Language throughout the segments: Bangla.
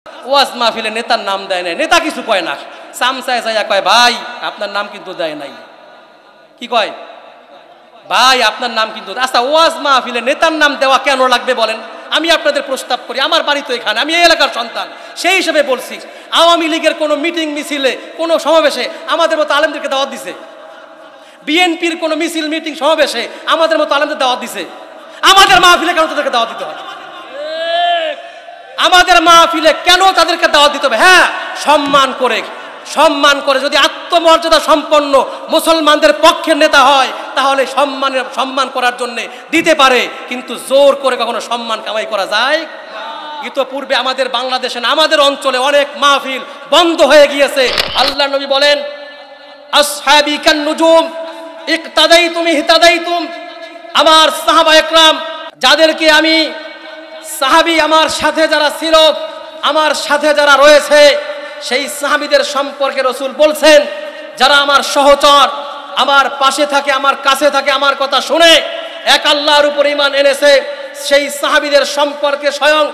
ওয়াজ মাহফিলে নেতার নাম দেয় নাই, নেতা কিছু কয় না, সামসায় যাইয়া কয় ভাই আপনার নাম কিন্তু দেয় নাই। কি কয়? ভাই আপনার নাম কিন্তু। আচ্ছা, ওয়াজ মাহফিলে নেতার নাম দেওয়া কেন লাগবে বলেন? আমি আপনাদের প্রস্তাব করি, আমার বাড়ি তো এখানে, আমি এই এলাকার সন্তান, সেই হিসেবে বলছি, আওয়ামী লীগের কোনো মিটিং মিছিলে কোনো সমাবেশে আমাদের মতো আলেমদেরকে দাওয়াত দিছে? বিএনপির কোনো মিছিল মিটিং সমাবেশে আমাদের মতো আলেমদের দাওয়াত দিছে? আমাদের মাহফিলে কেন তাদেরকে দাওয়াত দিতে হবে? আমাদের মাহফিলে কেন তাদেরকে দাওয়াত দিতে হবে? হ্যাঁ, সম্মান করে যদি আত্মমর্যাদা সম্পন্ন মুসলমানদের পক্ষের নেতা হয় তাহলে সম্মান করার জন্য দিতে পারে, কিন্তু জোর করে কখনো সম্মান কামাই করা যায়? ইতোপূর্বে আমাদের বাংলাদেশে আমাদের অঞ্চলে অনেক মাহফিল বন্ধ হয়ে গিয়েছে। আল্লাহর নবী বলেন, আসহাবী কান নুজুম ইকতাদাইতুম ইহতাদাইতুম। আমার সাহাবা একরাম, যাদেরকে আমি সাহাবী, আমার সাথে যারা ছিল, আমার সাথে যারা রয়েছে, সেই সাহাবীদের সম্পর্কে রাসূল বলছেন, যারা আমার সহচর, আমার পাশে থাকে, আমার কাছে থাকে, আমার কথা শুনে এক আল্লাহর উপর ঈমান এনেছে, সেই সাহাবীদের সম্পর্কে স্বয়ং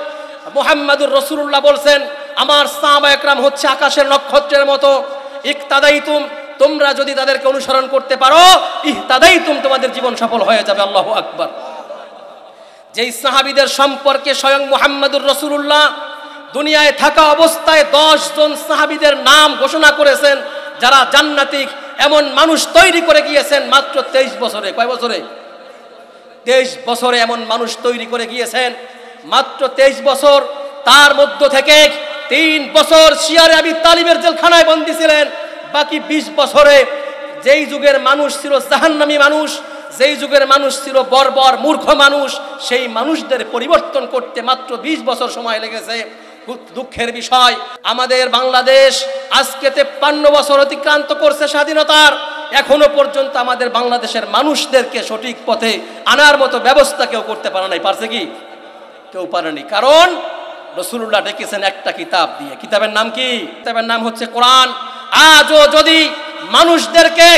মুহাম্মদুর রাসূলুল্লাহ বলছেন, আমার সাহাবা একরাম হচ্ছে আকাশের নক্ষত্রের মতো। ইকতাদাইতুম, তোমরা যদি তাদেরকে অনুসরণ করতে পারো, ইহতাদাইতুম, তোমাদের জীবন সফল হয়ে যাবে। আল্লাহু আকবার। যেই সাহাবীদের সম্পর্কে স্বয়ং মুহাম্মদুর রাসূলুল্লাহ দুনিয়ায় থাকা অবস্থায় 10 জন সাহাবীদের নাম ঘোষণা করেছেন যারা জান্নাতি, এমন মানুষ তৈরি করে গিয়েছেন মাত্র 23 বছরে। কয় বছরে? 23 বছরে এমন মানুষ তৈরি করে গিয়েছেন, মাত্র 23 বছর। তার মধ্য থেকে 3 বছর শিয়ারে আবি তালিবের জেলখানায় বন্দী ছিলেন। বাকি 20 বছরে যেই যুগের মানুষ ছিল জাহান্নামী মানুষ, যেই যুগের মানুষ ছিল বর্বর মূর্খ মানুষ, সেই মানুষদের পরিবর্তন করতে মাত্র 20 বছর সময় লেগেছে। দুঃখের বিষয়, আমাদের বাংলাদেশ আজকে 53 বছর অতিক্রান্ত করছে স্বাধীনতার, এখনো পর্যন্ত আমাদের বাংলাদেশের মানুষদেরকে সঠিক পথে আনার মতো ব্যবস্থা কেউ করতে পারে নাই। পারছে কি? কেউ পারেনি। কারণ রাসূলুল্লাহ ডেকেছেন একটা কিতাব দিয়ে। কিতাবের নাম কি? কিতাবের নাম হচ্ছে কোরআন। আজও যদি মানুষদেরকে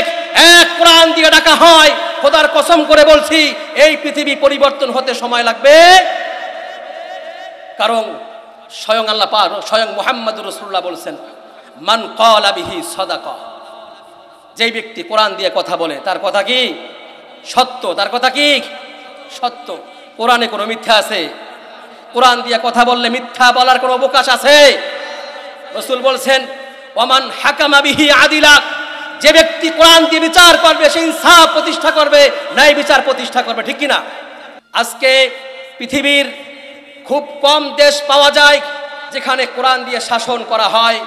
এক কোরআন দিয়ে ডাকা হয়, খোদার কসম করে বলছি, এই পৃথিবী পরিবর্তন হতে সময় লাগবে। কারণ স্বয়ং আল্লাহ পাক, স্বয়ং মুহাম্মদুর রাসূলুল্লাহ বলছেন, মান ক্বালা বিহি সাদাকা। যেই ব্যক্তি কোরআন দিয়ে কথা বলে তার কথা কি? সত্য। তার কথা কি? সত্য। কোরআনে কোনো মিথ্যা আছে? কোরআন দিয়ে কথা বললে মিথ্যা বলার কোনো অবকাশ আছে? রাসূল বলছেন, ওয়ামান হাকামা বিহি আদিলা। যে ব্যক্তি কোরআন দিয়ে বিচার করবে, সে ইনসাফ প্রতিষ্ঠা করবে, ন্যায় বিচার প্রতিষ্ঠা করবে। ঠিক কিনা? আজকে পৃথিবীর খুব কম দেশ পাওয়া যায় যেখানে কোরআন দিয়ে শাসন করা হয়।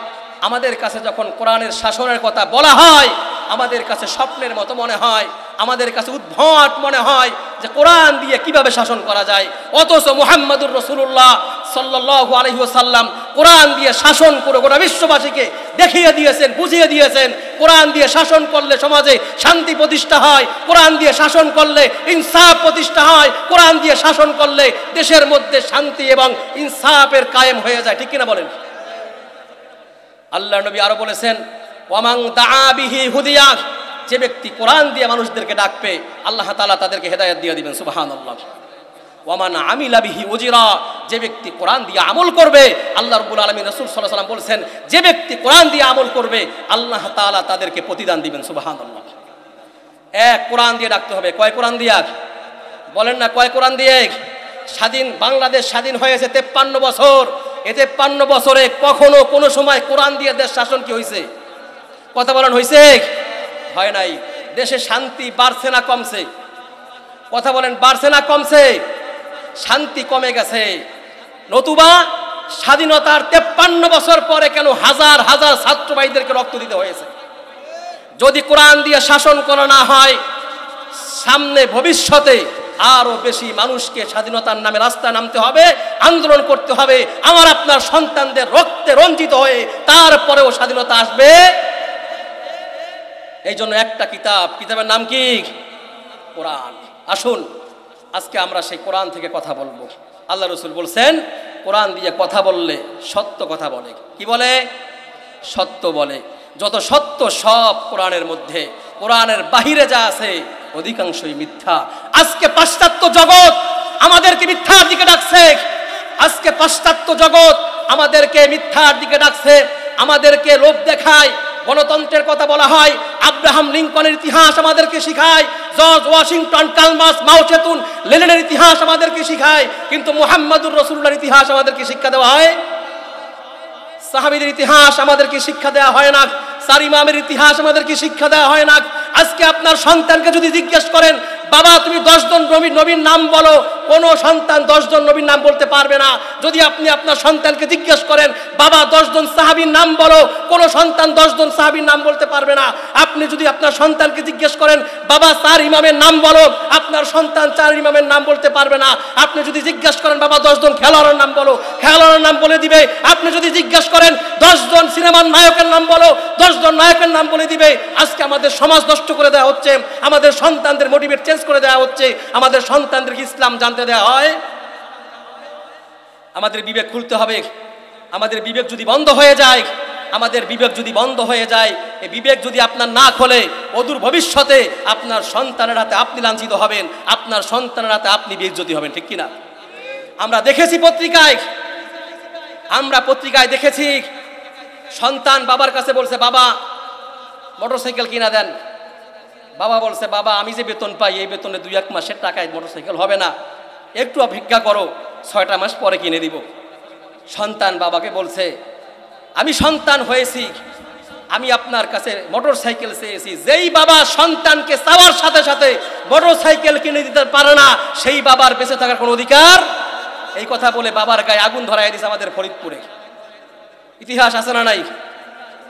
আমাদের কাছে যখন কোরআনের শাসনের কথা বলা হয়, আমাদের কাছে স্বপ্নের মতো মনে হয়, আমাদের কাছে উদ্ভট মনে হয় যে কোরআন দিয়ে কিভাবে শাসন করা যায়। অথচ মুহাম্মদুর রাসূলুল্লাহ সাল্লাল্লাহু আলাইহি ওয়াসাল্লাম কোরআন দিয়ে শাসন করে গোটা বিশ্ববাসীকে দেখিয়ে দিয়েছেন, বুঝিয়ে দিয়েছেন, কোরআন দিয়ে শাসন করলে সমাজে শান্তি প্রতিষ্ঠা হয়, কোরআন দিয়ে শাসন করলে ইনসাফ প্রতিষ্ঠা হয়, কোরআন দিয়ে শাসন করলে দেশের মধ্যে শান্তি এবং ইনসাফের কায়েম হয়ে যায়। ঠিক কিনা বলেন? আল্লাহর নবী আরো বলেছেন, ওয়ামান দাআ বিহি হুদিয়া। যে ব্যক্তি কোরআন দিয়ে মানুষদেরকে ডাকবে, আল্লাহ তাআলা তাদেরকে হেদায়েত দিয়ে দিবেন। সুবহানাল্লাহ। ওয়ামান আমিলা বিহি উজরা। যে ব্যক্তি কোরআন দিয়ে আমল করবে, আল্লাহ রাব্বুল আলামিন রাসূল সাল্লাল্লাহু আলাইহি ওয়াসাল্লাম বলেছেন, যে ব্যক্তি কোরআন দিয়ে আমল করবে, আল্লাহ তাআলা তাদেরকে প্রতিদান দিবেন। সুবহানাল্লাহ। এক, কোরআন দিয়ে ডাকতে হবে। কয় কোরআন দিয়ে? বলেন না, কয় কোরআন দিয়ে? স্বাধীন বাংলাদেশ স্বাধীন হয়েছে 53 বছর। এই 53 বছরে কখনো কোনো সময় কোরআন দিয়ে দেশ শাসন কি হয়েছে? কথা বলেন, হয়েছে? হয় নাই। দেশে শান্তি বাড়ছে না কমছে? কথা বলেন, বাড়ছে না কমছে? শান্তি কমে গেছে। নতুবা স্বাধীনতার 53 বছর পরে কেন হাজার হাজার ছাত্র ভাইদেরকে রক্ত দিতে হয়েছে? যদি কোরআন দিয়ে শাসন করা না হয়, সামনে ভবিষ্যতে আরো বেশি মানুষকে স্বাধীনতার নামে রাস্তায় নামতে হবে, আন্দোলন করতে হবে। আমার আপনার সন্তানদের রক্তে রঞ্জিত হয়ে তারপরেও স্বাধীনতা আসবে। এই জন্য একটা কিতাব, কিতাবের নাম কি? কোরআন। আসুন আজকে আমরা সেই কোরআন থেকে কথা বলবো। আল্লাহ রাসূল বলছেন, কোরআন দিয়ে কথা বললে সত্য কথা বলে। কি বলে? সত্য বলে। যত সত্য সব কোরআনের মধ্যে, কোরআনের বাহিরে যা আছে অধিকাংশই মিথ্যা। আজকে পাশ্চাত্য জগৎ আমাদেরকে মিথ্যার দিকে ডাকছে। আজকে পাশ্চাত্য জগৎ আমাদেরকে মিথ্যার দিকে ডাকছে, আমাদেরকে লোভ দেখায়। গণতন্ত্রের কথা বলা হয়, আব্রাহাম লিঙ্কনের ইতিহাস আমাদেরকে শিখায়, জর্জ ওয়াশিংটন, কার্ল মার্কস, মাও জেতুন, লেনিনের ইতিহাস আমাদেরকে শিখায়, কিন্তু মুহাম্মদুর রাসূলুল্লাহর ইতিহাস আমাদেরকে শিক্ষা দেওয়া হয়, সাহাবীদের ইতিহাস আমাদেরকে শিক্ষা দেওয়া হয় না, চার ইমামের ইতিহাস আমাদেরকে শিক্ষা দেওয়া হয় না। আজকে আপনার সন্তানকে যদি জিজ্ঞেস করেন, বাবা তুমি 10 জন নবীর নাম বলো, কোনো সন্তান 10 জন নবীর নাম বলতে পারবে না। যদি আপনি আপনার সন্তানকে জিজ্ঞেস করেন, বাবা 10 জন সাহাবীর নাম বলো, কোনো সন্তান 10 জন সাহাবীর নাম বলতে পারবে না। আপনি যদি আপনার সন্তানকে জিজ্ঞেস করেন, বাবা 4 ইমামের নাম বলো, আপনার সন্তান 4 ইমামের নাম বলতে পারবে না। আপনি যদি জিজ্ঞেস করেন, বাবা 10 জন খেলোয়াড়ের নাম বলো, খেলোয়াড়ের নাম বলে দিবে। আপনি যদি জিজ্ঞেস করেন 10 জন সিনেমার নায়কের নাম বলো, 10 জন নায়কের নাম বলে দিবে। আজকে আমাদের সমাজ নষ্ট করে দেওয়া হচ্ছে, আমাদের সন্তানদের মোটিভেট চেঞ্জ করে দেওয়া হচ্ছে, আমাদের সন্তানদেরকে ইসলাম জানতে দেওয়া হয়। আমাদের বিবেক খুলতে হবে। আমাদের বিবেক যদি বন্ধ হয়ে যায়, আমাদের বিবেক যদি বন্ধ হয়ে যায়, এই বিবেক যদি আপনার না খোলে, অদূর ভবিষ্যতে আপনার সন্তানের হাতে আপনি লাঞ্ছিত হবেন, আপনার সন্তানের হাতে আপনি বেইজ্জতি হবেন, ঠিক কিনা? আমরা দেখেছি পত্রিকায় দেখেছি, সন্তান বাবার কাছে বলছে, বাবা মোটরসাইকেল কিনা দেন। বাবা বলছে, বাবা আমি যে বেতন পাই, এই বেতনে 2-1 মাসের টাকায় মোটরসাইকেল হবে না, একটু অপেক্ষা করো, 6টা মাস পরে কিনে দিব। সন্তান বাবাকে বলছে, আমি সন্তান হয়েছি, আমি আপনার কাছে মোটরসাইকেল চেয়েছি। যেই বাবা সন্তানকে চাওয়ার সাথে সাথে মোটরসাইকেল কিনে দিতে পারে না, সেই বাবার বেঁচে থাকার কোনো অধিকার। এই কথা বলে বাবার গায়ে আগুন ধরায় দিয়েছে আমাদের ফরিদপুরে। ইতিহাস আছে না নাই?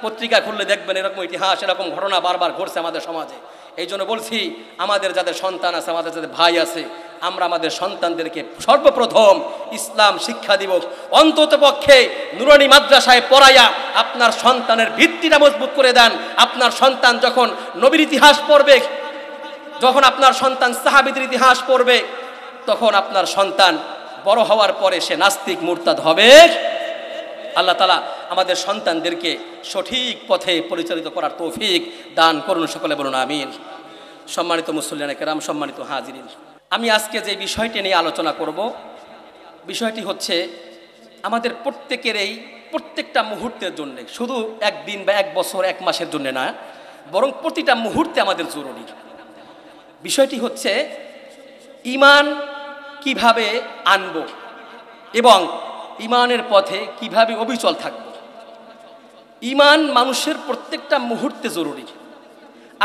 পত্রিকা খুললে দেখবেন এরকম ইতিহাস, এরকম ঘটনা বারবার ঘটছে আমাদের সমাজে। এই জন্য বলছি, আমাদের যাদের সন্তান আছে, আমাদের যাদের ভাই আছে, আমরা আমাদের সন্তানদেরকে সর্বপ্রথম ইসলাম শিক্ষা দিব। অন্তত পক্ষে নুরানি মাদ্রাসায় পড়াইয়া আপনার সন্তানের ভিত্তিটা মজবুত করে দেন। আপনার সন্তান যখন নবীর ইতিহাস পড়বে, যখন আপনার সন্তান সাহাবীদের ইতিহাস পড়বে, তখন আপনার সন্তান বড় হওয়ার পরে সে নাস্তিক মুরতাদ হবে। আল্লাহ তাআলা আমাদের সন্তানদেরকে সঠিক পথে পরিচালিত করার তৌফিক দান করুন, সকলে বলুন আমিন। সম্মানিত মুসল্লিয়ানে কেরাম, সম্মানিত হাজিরিন, আমি আজকে যে বিষয়টি নিয়ে আলোচনা করব, বিষয়টি হচ্ছে আমাদের প্রত্যেকটা মুহূর্তের জন্য, শুধু একদিন বা 1 বছর 1 মাসের জন্য না, বরং প্রতিটা মুহূর্তে আমাদের জরুরি। বিষয়টি হচ্ছে ঈমান কিভাবে আনব এবং ঈমানের পথে কিভাবে অবিচল থাকব। ঈমান মানুষের প্রত্যেকটা মুহূর্তে জরুরি।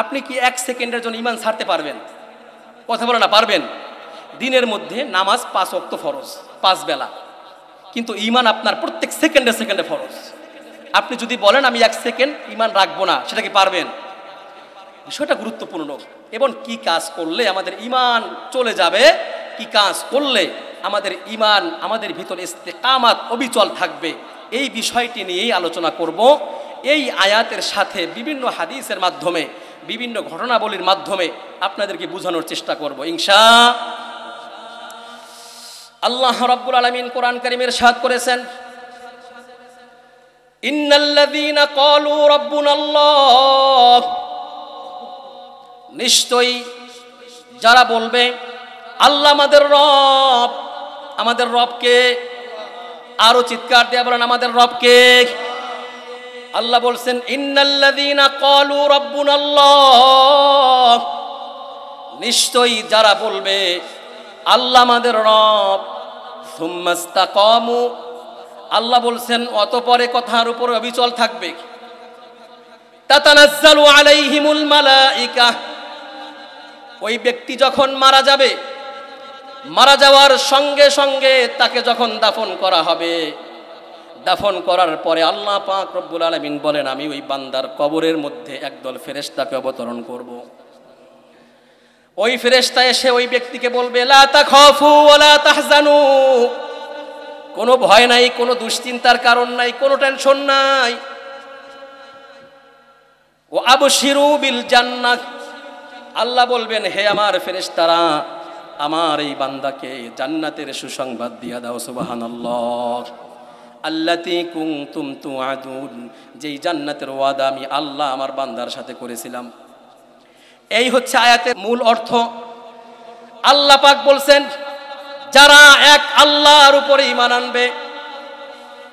আপনি কি 1 সেকেন্ডের জন্য ঈমান ছাড়তে পারবেন? কথা বলে না, পারবেন? দিনের মধ্যে নামাজ 5 ওয়াক্ত ফরজ, 5 বেলা, কিন্তু ঈমান আপনার প্রত্যেক সেকেন্ডে সেকেন্ডে ফরজ। আপনি যদি বলেন আমি 1 সেকেন্ড ঈমান রাখবো না, সেটা কি পারবেন? বিষয়টা গুরুত্বপূর্ণ। এবং কি কাজ করলে আমাদের ঈমান চলে যাবে, কি কাজ করলে আমাদের ঈমান, আমাদের ভিতরে ইস্তেকামাত অবিচল থাকবে, এই বিষয়টি নিয়েই আলোচনা করব। এই আয়াতের সাথে বিভিন্ন হাদিসের মাধ্যমে, বিভিন্ন ঘটনাবলীর মাধ্যমে আপনাদেরকে বোঝানোর চেষ্টা করব ইনশাআল্লাহ। আল্লাহ রাব্বুল আলামিন কোরআন কারীমের ইরশাদ করেছেন, ইন্নাল্লাযীনা ক্বালু রাব্বুনাল্লাহ, নিশ্চয়ই যারা বলবে আল্লাহ আমাদের রব, আমাদের রবকে, আরো চিৎকার দিয়ে বলেন আমাদের রবকে। আল্লাহ বলছেন, ইন্নাল্লাযীনা ক্বালু রাব্বুনাল্লাহ, নিশ্চয়ই যারা বলবে আল্লাহ আমাদের রব, সুম্মাস্তাকামু, আল্লাহ বলছেন অতঃপরে কথার উপর অবিচল থাকবে, তাতানাজ্জালু আলাইহিমুল মালাইকা, ওই ব্যক্তি যখন মারা যাবে, মারা যাওয়ার সঙ্গে সঙ্গে তাকে যখন দাফন করা হবে, দাফন করার পরে আল্লাহ পাক রব্বুল আলামিন বলেন, আমি ওই বান্দার কবরের মধ্যে একদল ফেরেশতাকে অবতরণ করব। ওই ফেরেশতা এসে ওই ব্যক্তিকে বলবে, লা তাখাফু ওয়া লা তাহজানু, কোনো ভয় নাই, কোনো দুশ্চিন্তার কারণ নাই, কোনো টেনশন নাই। ও আবশিরু বিল জান্নাহ, আল্লাহ বলবেন, হে আমার ফেরেশতারা, আমার এই বান্দাকে জান্নাতের সুসংবাদ দিয়া দাও। সুবহানাল্লাহ। আল্লাতী কুনতুম তুআদুন, যেই জান্নাতের ওয়াদা আমি আল্লাহ আমার বান্দার সাথে করেছিলাম। এই হচ্ছে আয়াতের মূল অর্থ। আল্লাহ পাক বলছেন, যারা এক আল্লাহর উপরে ঈমান আনবে,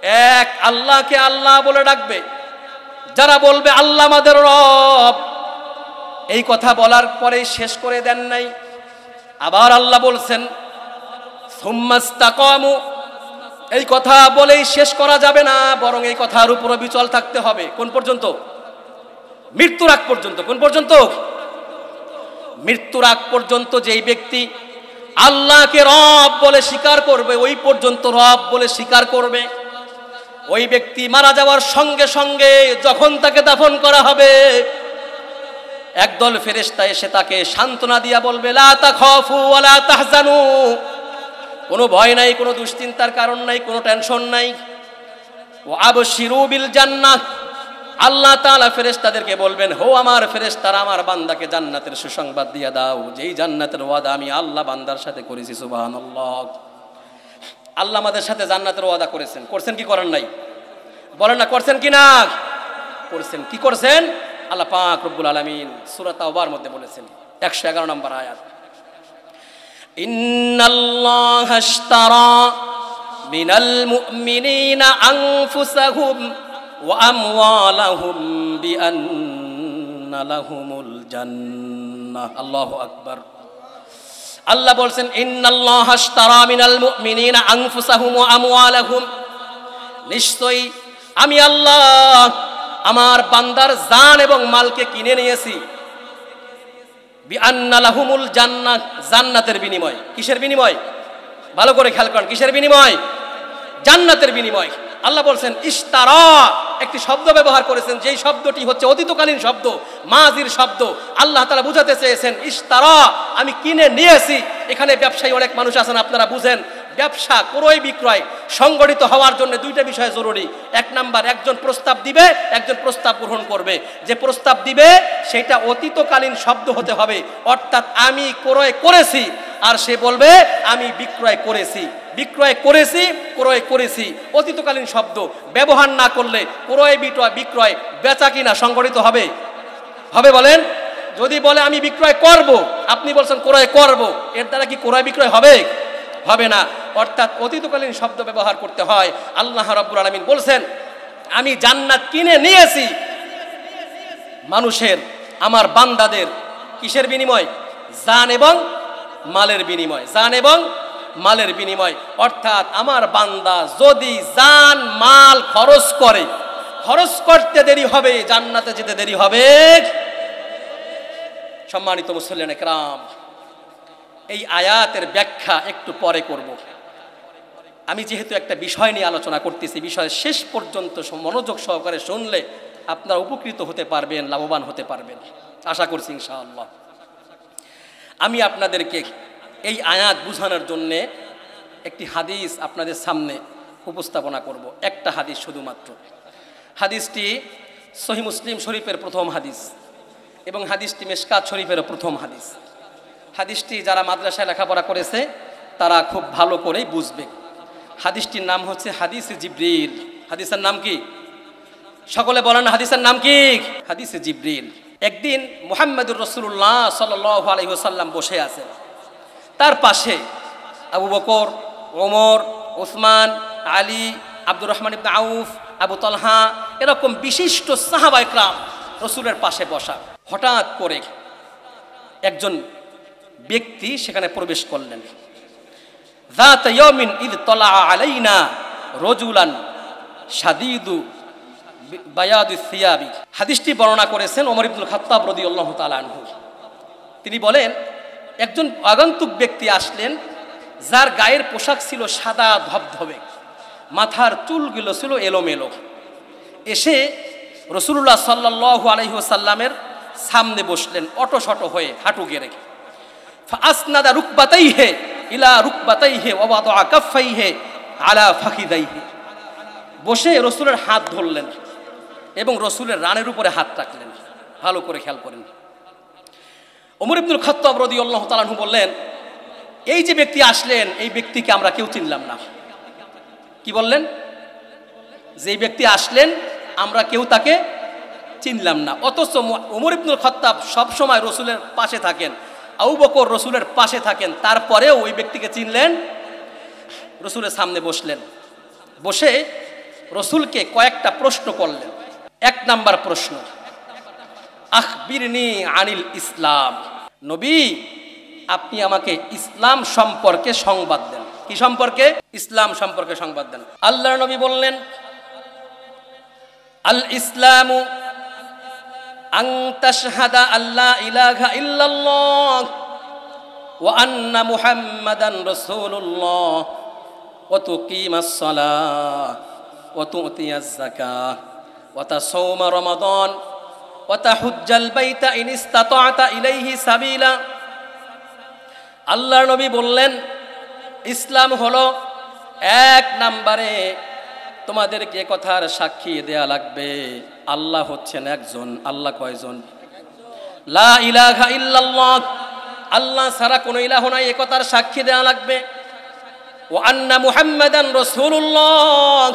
এক আল্লাহকে আল্লাহ বলে ডাকবে। যারা বলবে আল্লাহ আমাদের রব, এই কথা বলার পরে শেষ করে দেন নাই, আবার আল্লাহ বলছেন সুম্মাস্তাকামু, এই কথা বলেই শেষ করা যাবে না, বরং এই কথার উপর বিচল থাকতে হবে। কোন পর্যন্ত? মৃত্যুর আগ পর্যন্ত। কোন পর্যন্ত? মৃত্যুর আগ পর্যন্ত। যেই ব্যক্তি আল্লাহকে রব বলে স্বীকার করবে, ওই পর্যন্ত রব বলে স্বীকার করবে। ওই ব্যক্তি মারা যাওয়ার সঙ্গে সঙ্গে যখন তাকে দাফন করা হবে, একদল ফেরেশতা এসে তাকে সান্ত্বনা দিয়া বলবে লা তাখাফু ওয়া লা তাহজানু, কোনো ভয় নাই, কোনো দুশ্চিন্তার কারণ নাই, কোনো টেনশন নাই। ওয়া আবশিরু বিল জান্নাহ, আল্লাহ তাআলা ফেরেশতাদেরকে বলবেন, হো আমার ফেরেশতারা, আমার বান্দাকে জান্নাতের সুসংবাদ দিয়ে দাও, যেই জান্নাতের ওয়াদা আমি আল্লাহ বান্দার সাথে করেছি। সুবহানাল্লাহ। আল্লাহ আমাদের সাথে জান্নাতের ওয়াদা করেছেন। করছেন কি করেন নাই? বলেন না, করছেন কি না? করছেন। কি করছেন? আল্লাহ পাক রব্বুল আলামিন সূরা তাওবার মধ্যে বলেছেন, 111 নম্বর আয়াত, ইন্নাল্লাহা আশতারা মিনাল মুমিনিনা আনফুসাহুম ওয়া আমওয়ালাহুম বিআন্না লাহুমুল জান্নাহ। আল্লাহু আকবার। আল্লাহ বলছেন ইন্নাল্লাহা আশতারা মিনাল মুমিনিনা আনফুসাহুম ওয়া আমওয়ালাহুম, নিশ্চয়ই আমি আল্লাহ আমার বান্দার জান এবং মালকে কিনে নিয়েছি। বিআন্না লাহুমুল জান্নাহ, জান্নাতের বিনিময়। কিসের বিনিময়? ভালো করে খেয়াল করেন, কিসের বিনিময়? জান্নাতের বিনিময়। আল্লাহ বলছেন ইশতারা, একটি শব্দ ব্যবহার করেছেন, যেই শব্দটি হচ্ছে অতীতকালীন শব্দ, মাজির শব্দ। আল্লাহ তাআলা বুঝাতে চেয়েছেন ইশতারা, আমি কিনে নিয়েছি। এখানে ব্যবসায়ী অনেক মানুষ আছেন, আপনারা বুঝেন, ব্যবসা ক্রয় বিক্রয় সংগঠিত হওয়ার জন্য দুইটা বিষয় জরুরি। এক নাম্বার, একজন প্রস্তাব দিবে, একজন প্রস্তাব গ্রহণ করবে। যে প্রস্তাব দিবে সেটা অতীতকালীন শব্দ হতে হবে, অর্থাৎ আমি ক্রয় করেছি, আর সে বলবে আমি বিক্রয় করেছি। বিক্রয় করেছি, ক্রয় করেছি, অতীতকালীন শব্দ ব্যবহার না করলে ক্রয় বিক্রয় বেচা কিনা সংগঠিত হবে? হবে বলেন? যদি বলে আমি বিক্রয় করব, আপনি বলছেন ক্রয় করব, এর দ্বারা কি ক্রয় বিক্রয় হবে? হবে না। অর্থাৎ অতীতকালীন শব্দ ব্যবহার করতে হয়। আল্লাহ রাব্বুল আলামিন বলছেন আমি জান্নাত কিনে নিয়েছি মানুষের, আমার বান্দাদের, কিসের বিনিময়? জান এবং মালের বিনিময়। জান এবং মালের বিনিময়। অর্থাৎ আমার বান্দা যদি জান মাল খরচ করে, খরচ করতে দেরি হবে, জান্নাতে যেতে দেরি হবে। সম্মানিত মুসল্লিয়ান ইকরাম, এই আয়াতের ব্যাখ্যা একটু পরে করব। আমি যেহেতু একটা বিষয় নিয়ে আলোচনা করতেছি, বিষয় শেষ পর্যন্ত মনোযোগ সহকারে শুনলে আপনারা উপকৃত হতে পারবেন, লাভবান হতে পারবেন, আশা করছি ইনশাআল্লাহ। আমি আপনাদেরকে এই আয়াত বুঝানোর জন্যে একটি হাদিস আপনাদের সামনে উপস্থাপনা করব। একটা হাদিস শুধুমাত্র। হাদিসটি সহিহ মুসলিম শরীফের প্রথম হাদিস এবং হাদিসটি মিশকাত শরীফেরও প্রথম হাদিস। হাদিসটি যারা মাদ্রাসায় লেখাপড়া করেছে তারা খুব ভালো করেই বুঝবে। হাদিসটির নাম হচ্ছে হাদিসে জিবরিল। হাদিসের নাম কি? সকলে বলেন, হাদিসের নাম কি? হাদিসে জিবরিল। একদিন মুহাম্মদুর রাসূলুল্লাহ সাল্লাল্লাহু আলাইহি ওয়াসাল্লাম বসে আছেন। তার পাশে আবু বকর, ওমর, ওসমান, আলী, আব্দুর রহমান ইবনে আউফ, আবু তালহা, এরকম বিশিষ্ট সাহাবা ইকরাম রাসূলের পাশে বসা। হঠাৎ করে একজন ব্যক্তি সেখানে প্রবেশ করলেন। যাতা ইয়াউমিন ইদ তালা আলাইনা রাজুলান শাদীদু বায়াদুস সিয়াবি। হাদিসটি বর্ণনা করেছেন ওমর ইবনুল খাত্তাব রাদিয়াল্লাহু তাআলা আনহু। তিনি বলেন একজন আগন্তুক ব্যক্তি আসলেন, যার গায়ের পোশাক ছিল সাদা ধবধবে, মাথার চুলগুলো ছিল এলোমেলো। এসে রাসূলুল্লাহ সাল্লাল্লাহু আলাইহি ওয়াসাল্লামের সামনে বসলেন অটোশট হয়ে, হাঁটু গেড়ে। ফাসনাদা রুকবাতাইহি ইলা রুকবাতাইহি ওয়া ওয়াদাআ কাফাইহি আলা ফাখিদাইহি। বসে রাসূলের হাত ধরলেন এবং রাসূলের রানের উপরে হাত রাখলেন। ভালো করে খেয়াল করেন। ওমর ইবনুল খাত্তাব রাদিয়াল্লাহু তাআলা আনহু বললেন, এই যে ব্যক্তি আসলেন, এই ব্যক্তিকে আমরা কেউ চিনলাম না। কি বললেন? যে ব্যক্তি আসলেন আমরা কেউ তাকে চিনলাম না। অথচ ওমর ইবনুল খাত্তাব সবসময় রাসূলের পাশে থাকেন, আবু বকর রাসূলের পাশে থাকেন, তারপরেও ওই ব্যক্তিকে চিনলেন। রাসূলের সামনে বসলেন। বসে রসুলকে কয়েকটা প্রশ্ন করলেন। এক নাম্বার প্রশ্ন, আখবিরনি আনিল ইসলাম, নবী আপনি আমাকে ইসলাম সম্পর্কে সংবাদ দেন। কি সম্পর্কে? ইসলাম সম্পর্কে সংবাদ দেন। আল্লাহর নবী বললেন, আল ইসলামু আন তাশহাদা আল্লা ইলাহা ইল্লাল্লাহ ওয়া আন্না মুহাম্মাদান রাসূলুল্লাহ ওয়া তুকিমাস সালাহ ওয়া তুতিয়াজ যাকাহ ওয়া তাসুমা রমাদান ওয়া তাহুজ্জাল বাইতা ইন ইসতাতা'তা ইলাইহি সাবিলা। আল্লাহর নবী বললেন, ইসলাম হলো এক নম্বরে তোমাদেরকে কথার সাক্ষী দেয়া লাগবে আল্লাহ হচ্ছেন একজন। আল্লাহ কয়জন? লা ইলাহা ইল্লাল্লাহ, আল্লাহ ছাড়া কোনো ইলাহ নাই, এ কথার সাক্ষী দেয়া লাগবে। ওয়া আন্না মুহাম্মাদান রাসূলুল্লাহ,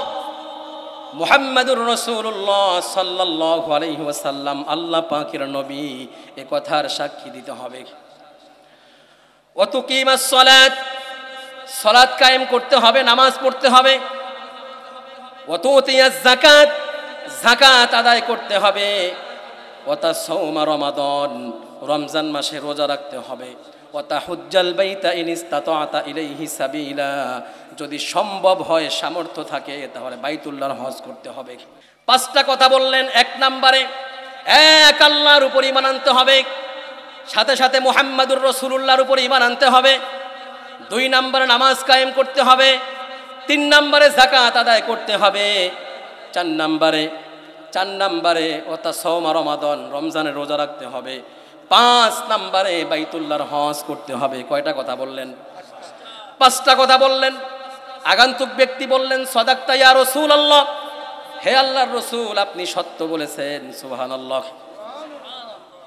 মুহাম্মাদুর রাসূলুল্লাহ সাল্লাল্লাহু আলাইহি ওয়াসাল্লাম আল্লাহ পাকের নবী, এ কথার সাক্ষী দিতে হবে। ওয়া তুকিমাস সালাত, সালাত কায়েম করতে হবে, নামাজ পড়তে হবে। ওয়া তুতিয়াজ যাকাত, যাকাত আদায় করতে হবে। ওয়া তাসুমা রমাদান, রমজান মাসে রোজা রাখতে হবে। ওয়া তাহুজ্জাল বাইতা ইন ইসতাতা'তা ইলাইহি সাবিলা, যদি সম্ভব হয়, সামর্থ্য থাকে, তাহলে বাইতুল্লাহর হজ করতে হবে। পাঁচটা কথা বললেন। এক নম্বরে এক আল্লাহর উপর ঈমান আনতে হবে, সাথে সাথে মুহাম্মাদুর রাসূলুল্লাহর উপর ঈমান আনতে হবে। দুই নম্বরে নামাজ কায়েম করতে হবে। তিন নম্বরে যাকাত আদায় করতে হবে। চার নম্বরে ওতা সওমা রমাদান, রমজানের রোজা রাখতে হবে। 5 নম্বরে বাইতুল্লাহর হজ করতে হবে। কয়টা কথা বললেন? 5টা কথা বললেন। আগন্তুক ব্যক্তি বললেন, সাদাকতা ইয়া রাসূলুল্লাহ, হে আল্লাহর রাসূল আপনি সত্য বলেছেন। সুবহানাল্লাহ।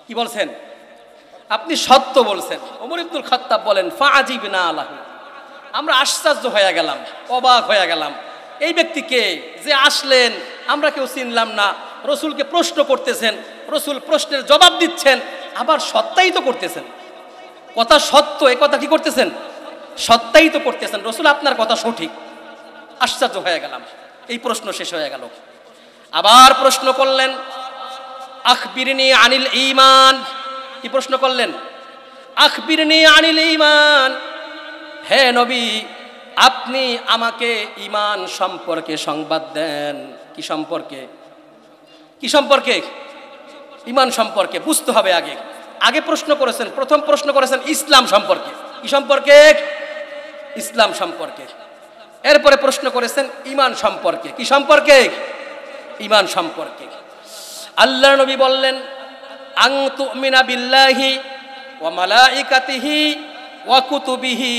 কি বলছেন? আপনি সত্য বলছেন। ওমর ইবনুল খাত্তাব বলেন, ফাআজিবনা লাহু, আমরা আশ্চর্য হয়ে গেলাম, অবাক হয়ে গেলাম। এই ব্যক্তিকে যে আসলেন, আমরা কেউ চিনলাম না, রসুলকে প্রশ্ন করতেছেন, রসুল প্রশ্নের জবাব দিচ্ছেন, আবার সত্যায়িত করতেছেন। কথা সত্য, এ কথা কি করতেছেন? সত্যায়িত করতেছেন, রসুল আপনার কথা সঠিক। আশ্চর্য হয়ে গেলাম। এই প্রশ্ন শেষ হয়ে গেল। আবার প্রশ্ন করলেন, আখবিরনি আনিল ঈমান। কি প্রশ্ন করলেন? আখবিরনি আনিল ঈমান, হে নবী আপনি আমাকে ঈমান সম্পর্কে সংবাদ দেন। কি সম্পর্কে? কি সম্পর্কে? ঈমান সম্পর্কে বুঝতে হবে। আগে প্রশ্ন করেছেন, প্রথম প্রশ্ন করেছেন ইসলাম সম্পর্কে। কি সম্পর্কে? ইসলাম সম্পর্কে। এরপরে প্রশ্ন করেছেন ঈমান সম্পর্কে। কি সম্পর্কে? ঈমান সম্পর্কে। আল্লাহর নবী বললেন, আন তুমিনা বিল্লাহি ওয়া মালাইকাতিহি ওয়া কুতুবিহি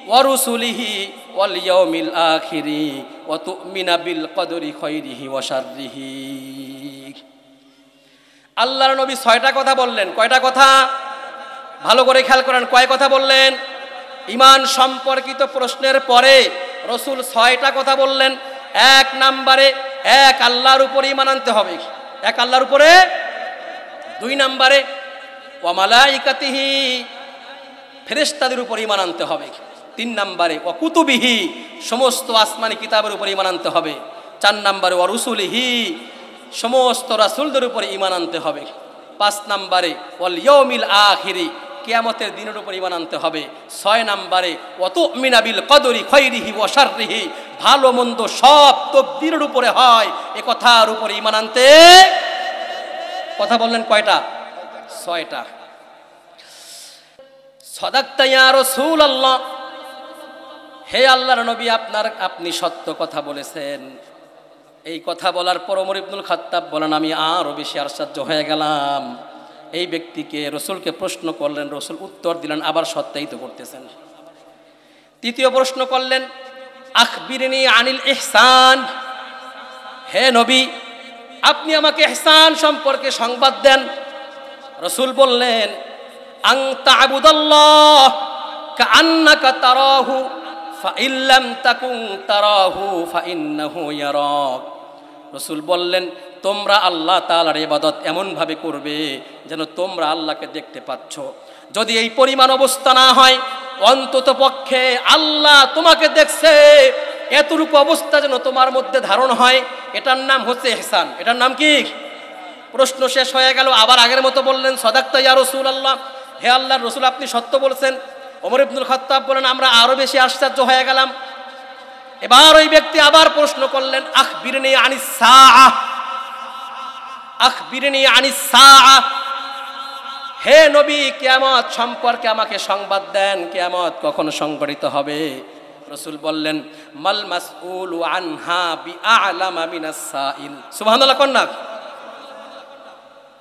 ওয়া রুসুলিহি ওয়াল ইয়াউমিল আখিরি ওয়া তুমিনা বিল কদরি খাইরিহি ওয়া শাররিহি। আল্লাহর নবী 6টা কথা বললেন। কয়টা কথা? ভালো করে খেয়াল করেন, কয় কথা বললেন? ঈমান সম্পর্কিত প্রশ্নের পরে রসুল 6টা কথা বললেন। এক নম্বরে এক আল্লাহর উপর ঈমান আনতে হবে, এক আল্লাহর উপরে। 2 নম্বরে ওয়া মালাইকাতিহি, ফেরেশতাদের উপর ঈমান আনতে হবে। 3 নম্বরে ওয়া কুতুবিহি, সমস্ত আসমানি কিতাবের উপর ঈমান আনতে হবে। 4 নম্বরে ওয়া রুসুলিহি, সমস্ত রাসূলদের উপর ঈমান আনতে হবে। 5 নম্বরে ওয়াল ইয়াউমিল আখিরি, কিয়ামতের দিনের উপর ঈমান আনতে হবে। 6 নম্বরে ওয়া তুমিনা বিল কদরি খাইরিহি ওয়া শাররিহি, ভালো মন্দ সব তকদীরের উপরে হয়, এ কথার উপর ঈমান আনতে। কথা বললেন কয়টা? 6টা। সাদাকতা ইয়া রাসূলুল্লাহ, হে আল্লাহর নবী আপনি সত্য কথা বলেছেন। এই কথা বলার পর ওমর ইবনুল খাত্তাব বলেন, আমি আরো বেশি আশ্চর্য হয়ে গেলাম। এই ব্যক্তিকে রসুলকে প্রশ্ন করলেন, রসুল উত্তর দিলেন, আবার সত্যায়িত করতেছেন। 3য় প্রশ্ন করলেন, আখবিরনি আনিল ইহসান, হে নবী আপনি আমাকে ইহসান সম্পর্কে সংবাদ দেন। রসুল বললেন, আন তা'বুদাল্লাহ কাআন্নাকা তারাহু ফাইন লাম তাকুন তারাহু ফাইন্নাহু ইয়ারাক। রসুল বললেন, তোমরা আল্লাহ তাআলার ইবাদত এমনভাবে করবে যেন তোমরা আল্লাহকে দেখতে পাচ্ছ। যদি এই পরিমাণ অবস্থা না হয়, অন্তত পক্ষে আল্লাহ তোমাকে দেখছে, এতটুকু অবস্থা যেন তোমার মধ্যে ধারণ হয়, এটার নাম হচ্ছে ইহসান। এটার নাম কি? প্রশ্ন শেষ হয়ে গেল, আবার আগের মতো বললেন সাদাক্তা ইয়া রাসূলুল্লাহ, হে আল্লাহর রাসূল আপনি সত্য বলছেন। ওমর ইবনুল খাত্তাব বলেন আমরা আরো বেশি আশ্চর্য হয়ে গেলাম। এবার ওই ব্যক্তি আবার প্রশ্ন করলেন আখবিরনি আনিস সাআহ, আখবিরনি আনিস সাআহ, হে নবী কিয়ামত সম্পর্কে আমাকে সংবাদ দেন, কিয়ামত কখন সংঘটিত হবে? রাসূল বললেন মাল মাসউলু আনহা বিআলামা মিনাস সাইল। সুবহানাল্লাহ কন্যা।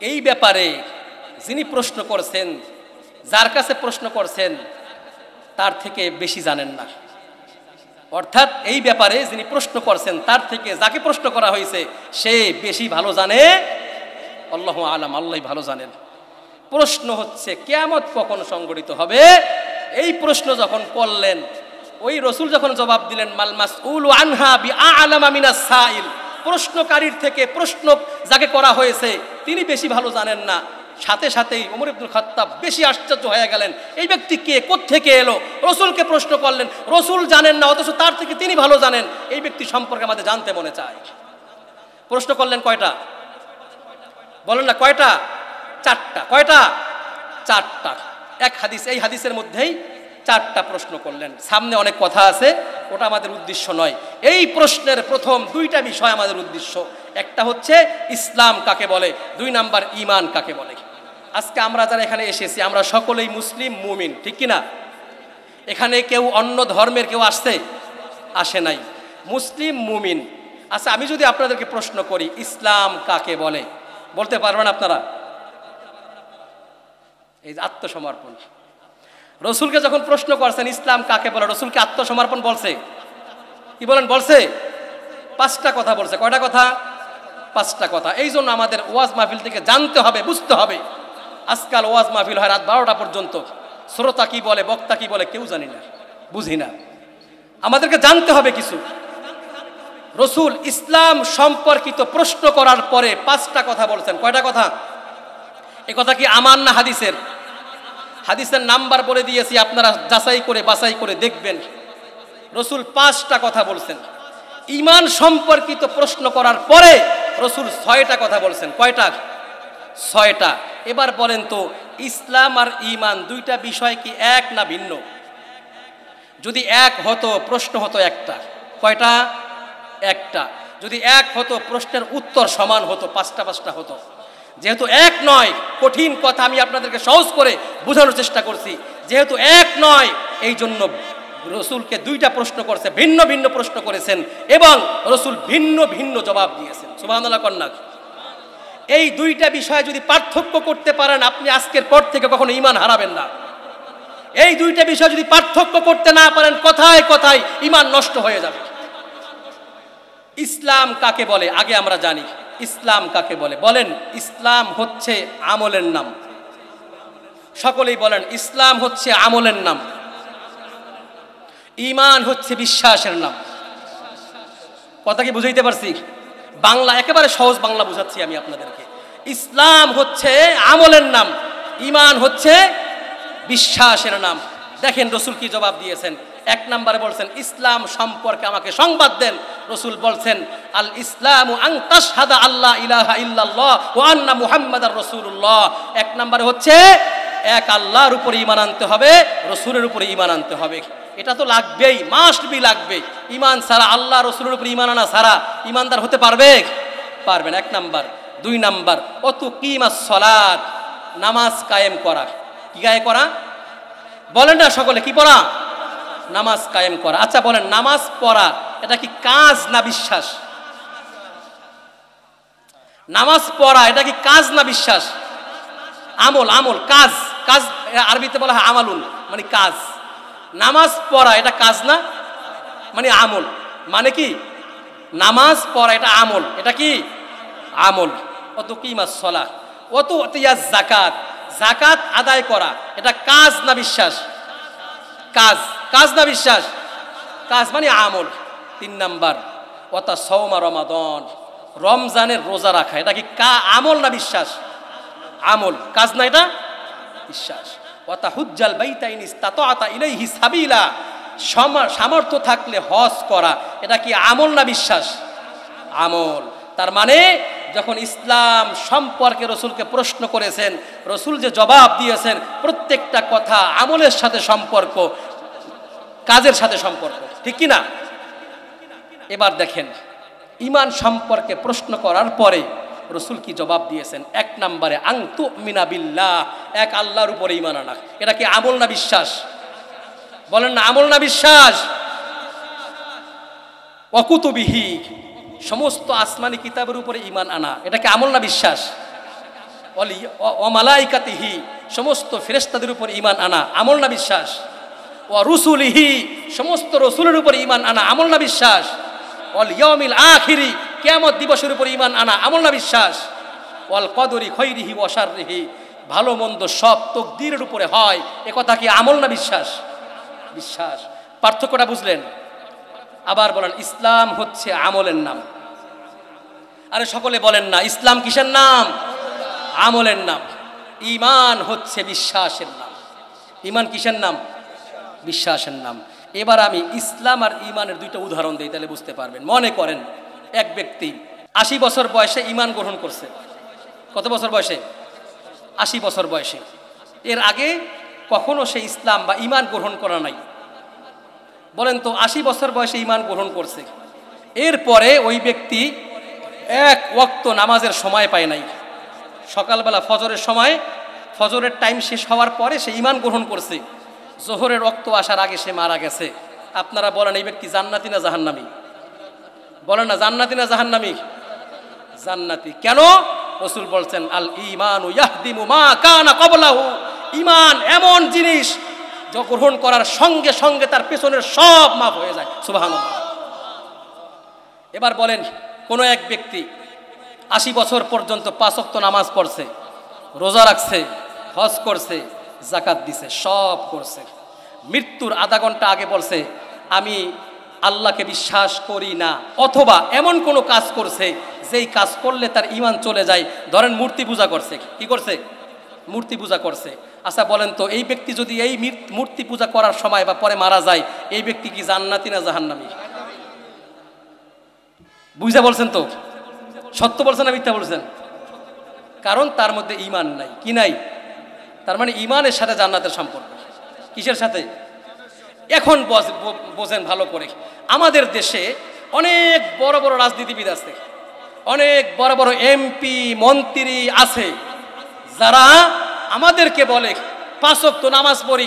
এই ব্যাপারে যিনি প্রশ্ন করছেন, যার কাছে প্রশ্ন করছেন তার থেকে বেশি জানেন না। অর্থাৎ এই ব্যাপারে যিনি প্রশ্ন করছেন তার থেকে যাকে প্রশ্ন করা হয়েছে সে বেশি ভালো জানে। আল্লাহু আলাম, আল্লাহই ভালো জানেন। প্রশ্ন হচ্ছে কিয়ামত কখন সংঘটিত হবে। এই প্রশ্ন যখন করলেন, ওই রাসূল যখন জবাব দিলেন মাল মাসউলু আনহা বিআলামা মিনাস সাইল, প্রশ্নকারীর থেকে প্রশ্ন যাকে করা হয়েছে তিনি বেশি ভালো জানেন না, সাথে সাথেই ওমর ইবনুল খাত্তাব বেশি আশ্চর্য হয়ে গেলেন। এই ব্যক্তি কে, কোত্থেকে এলো? রাসূলকে প্রশ্ন করলেন, রাসূল জানেন না অথচ তার থেকে তিনি ভালো জানেন। এই ব্যক্তি সম্পর্কে আমাদের জানতে মনে চায়। প্রশ্ন করলেন কয়টা? বলেন না কয়টা? চারটা। কয়টা? চারটা। এক হাদিস, এই হাদিসের মধ্যেই চারটা প্রশ্ন করলেন। সামনে অনেক কথা আছে, ওটা আমাদের উদ্দেশ্য নয়। এই প্রশ্নের প্রথম দুইটা বিষয় আমাদের উদ্দেশ্য। একটা হচ্ছে ইসলাম কাকে বলে, 2 নাম্বার ঈমান কাকে বলে। আজকে আমরা যারা এখানে এসেছি আমরা সকলেই মুসলিম মুমিন, ঠিক কি না? এখানে কেউ অন্য ধর্মের কেউ আসে নাই, মুসলিম মুমিন। আচ্ছা আমি যদি আপনাদেরকে প্রশ্ন করি ইসলাম কাকে বলে, বলতে পারবেন আপনারা? এই যে আত্মসমর্পণ। রাসূলকে যখন প্রশ্ন করছেন ইসলাম কাকে বলে, রাসূলকে আত্মসমর্পণ বলছে? কি বলেন? বলছে? 5টা কথা বলছে। কয়টা কথা? 5টা কথা। এই জন্য আমাদের ওয়াজ মাহফিল থেকে জানতে হবে, বুঝতে হবে। আজকাল ওয়াজ মাহফিল হয় রাত 12টা পর্যন্ত, শ্রোতা কি বলে বক্তা কি বলে কেউ জানি না, বুঝি না। আমাদেরকে জানতে হবে কিছু। রাসূল ইসলাম সম্পর্কিত প্রশ্ন করার পরে 5টা কথা বলছেন। কয়টা কথা? এই কথা কি আমার না হাদিসের? হাদিসের নাম্বার বলে দিয়েছি, আপনারা যাচাই করে বাছাই করে দেখবেন। রাসূল 5টা কথা বলছেন। ঈমান সম্পর্কিত প্রশ্ন করার পরে রাসূল 6টা কথা বলছেন। কয়টা? 6টা। এবার বলেন তো ইসলাম আর ঈমান দুইটা বিষয় কি এক না ভিন্ন? যদি এক হতো প্রশ্ন হতো একটা। কয়টা? একটা। যদি এক হতো প্রশ্নের উত্তর সমান হতো, 5টা হতো। যেহেতু এক নয়, কঠিন কথা আমি আপনাদেরকে সহজ করে বোঝানোর চেষ্টা করছি। যেহেতু এক নয় এই জন্য রাসূলকে 2টা প্রশ্ন করছে, ভিন্ন ভিন্ন প্রশ্ন করেছেন এবং রাসূল ভিন্ন ভিন্ন জবাব দিয়েছেন। সুবহানাল্লাহ কন্যা। এই 2টা বিষয় যদি পার্থক্য করতে পারেন আপনি আজকের পর থেকে কখনো ঈমান হারাবেন না। এই 2টা বিষয় যদি পার্থক্য করতে না পারেন কথায় কথায় ঈমান নষ্ট হয়ে যাবে। ইসলাম কাকে বলে আগে আমরা জানি। ইসলাম কাকে বলে? বলেন ইসলাম হচ্ছে আমলের নাম। সকলেই বলেন ইসলাম হচ্ছে আমলের নাম, ঈমান হচ্ছে বিশ্বাসের নাম। কথা কি বুঝাইতে পারছি? বাংলা একেবারে সহজ বাংলা বুঝাচ্ছি আমি আপনাদেরকে। ইসলাম হচ্ছে আমলের নাম, ঈমান হচ্ছে বিশ্বাসের নাম। দেখেন রাসূল কি জবাব দিয়েছেন। 1 নম্বরে বলছেন ইসলাম সম্পর্কে আমাকে সংবাদ দেন। রাসূল বলছেন আল ইসলামু আন তাশহাদা আল্লা ইলাহা ইল্লাল্লাহ ওয়া আন্না মুহাম্মাদার রাসূলুল্লাহ। 1 নম্বরে হচ্ছে এক আল্লাহর উপরে ঈমান আনতে হবে, রাসূলের উপরে ঈমান আনতে হবে। এটা তো লাগবেই, মাস্ট বি লাগবে। ঈমান ছাড়া, আল্লাহ রাসূলের উপরে ঈমান আনা ছাড়া ঈমানদার হতে পারবে? পারবেন। 1 নাম্বার। 2 নাম্বার অতুকিমাস সালাত, নামাজ কায়েম করা। কি কায়েম করা? বলেন না সকলে, কি পড়া? নামাজ কায়েম করা। আচ্ছা বলেন নামাজ পড়া এটা কি কাজ না বিশ্বাস? নামাজ পড়া এটা কি কাজ না বিশ্বাস? আমল। আমল, কাজ। কাজ আরবিতে বলা হয় আমালুন, মানে কাজ। নামাজ পড়া এটা কাজ না, মানে আমল। মানে কি? নামাজ পড়া এটা আমল। এটা কি? আমল। অত কিমাস সালাত, অত ইয়াজ যাকাত, যাকাত আদায় করা এটা কাজ না বিশ্বাস? কাজ। কাজ না বিশ্বাস? কাজ মানে আমল। 3 নাম্বার ওয়াতা সাওমা রমাদান, রমজানের রোজা রাখা এটা কি আমল না বিশ্বাস? আমল। কাজ না, এটা বিশ্বাস। ওয়াতা হুজ্জাল বাইতা ইন ইসতাতাআতা ইলাইহি সাবিলা, সামর্থ্য থাকলে হজ করা, এটা কি আমল না বিশ্বাস? আমল। তার মানে যখন ইসলাম সম্পর্কে রসুলকে প্রশ্ন করেছেন, রসুল যে জবাব দিয়েছেন প্রত্যেকটা কথা আমলের সাথে সম্পর্ক, কাজের সাথে সম্পর্ক, ঠিক কি না? এবার দেখেন ঈমান সম্পর্কে প্রশ্ন করার পরে রসুল কি জবাব দিয়েছেন? এক নম্বরে আং তুমিনা বিল্লাহ, এক আল্লাহর উপরে ঈমান আনা। এটা কি আমল না বিশ্বাস? বলেন না, আমল না বিশ্বাস? ওয়া কুতুবিহি, সমস্ত আসমানি কিতাবের উপরে ঈমান আনা, এটা কি আমল না বিশ্বাস? ওয়া মালাইকাতিহি, সমস্ত ফেরেশতাদের উপর ঈমান আনা, আমল না বিশ্বাস? ওয়া রুসুলিহি, সমস্ত রসুলের উপর ঈমান আনা, আমল না বিশ্বাস? ওয়াল ইয়াউমিল আখিরি, কিয়ামত দিবসের উপর ঈমান আনা, আমল না বিশ্বাস? ওয়াল কদরি খাইরিহি ওয়া শাররিহি, ভালো মন্দ সব তকদিরের উপরে হয়, এ কথা কি আমল না বিশ্বাস? বিশ্বাস। পার্থক্যটা বুঝলেন? আবার বলেন ইসলাম হচ্ছে আমলের নাম। আরে সকলে বলেন না, ইসলাম কিসের নাম? আমলের নাম। ঈমান হচ্ছে বিশ্বাসের নাম। ঈমান কিসের নাম? বিশ্বাসের নাম। এবার আমি ইসলাম আর ঈমানের দুইটা উদাহরণ দিই, তাহলে বুঝতে পারবেন। মনে করেন এক ব্যক্তি 80 বছর বয়সে ঈমান গ্রহণ করছে। কত বছর বয়সে? 80 বছর বয়সে। এর আগে কখনো সে ইসলাম বা ঈমান গ্রহণ করা নাই। বলেন তো, 80 বছর বয়সে ঈমান গ্রহণ করছে, এরপরে ওই ব্যক্তি এক ওয়াক্ত নামাজের সময় পায় নাই। সকালবেলা ফজরের সময়, ফজরের টাইম শেষ হওয়ার পরে সে ঈমান গ্রহণ করছে, জোহরের ওয়াক্ত আসার আগে সে মারা গেছে। আপনারা বলেন এই ব্যক্তি জান্নাতি না জাহান্নামী? বলেন না, জান্নাতি না জাহান্নামী? জান্নাতি। কেন? রাসূল বলছেন আল ঈমানু ইয়াহদিমু মা কানা ক্বাবলাহু, ঈমান এমন জিনিস যা গ্রহণ করার সঙ্গে সঙ্গে তার পেছনের সব মাফ হয়ে যায়। সুবহানাল্লাহ। এবার বলেন কোন এক ব্যক্তি 80 বছর পর্যন্ত 5 ওয়াক্ত নামাজ পড়ছে, রোজা রাখছে, হজ করছে, যাকাত দিছে, সব করছে, মৃত্যুর আধা ঘন্টা আগে বলছে আমি আল্লাহকে বিশ্বাস করি না, অথবা এমন কোনো কাজ করছে যেই কাজ করলে তার ঈমান চলে যায়। ধরেন মূর্তি পূজা করছে। কি করছে? মূর্তি পূজা করছে। আচ্ছা বলেন তো, এই ব্যক্তি যদি এই মূর্তি পূজা করার সময় বা পরে মারা যায়, এই ব্যক্তি কি জান্নাতি না জাহান্নামী? বুঝা বলছেন তো? সত্য বলছেন না মিথ্যা বলছেন? কারণ তার মধ্যে ঈমান নাই। কি নাই? তার মানে ঈমানের সাথে জান্নাতের সম্পর্ক। কিসের সাথে? এখন বোঝেন ভালো করে, আমাদের দেশে অনেক বড় বড় রাজনীতিবিদ আছে, অনেক বড় বড় এমপি মন্ত্রী আছে, যারা আমাদেরকে বলে 5 ওয়াক্ত নামাজ পড়ি,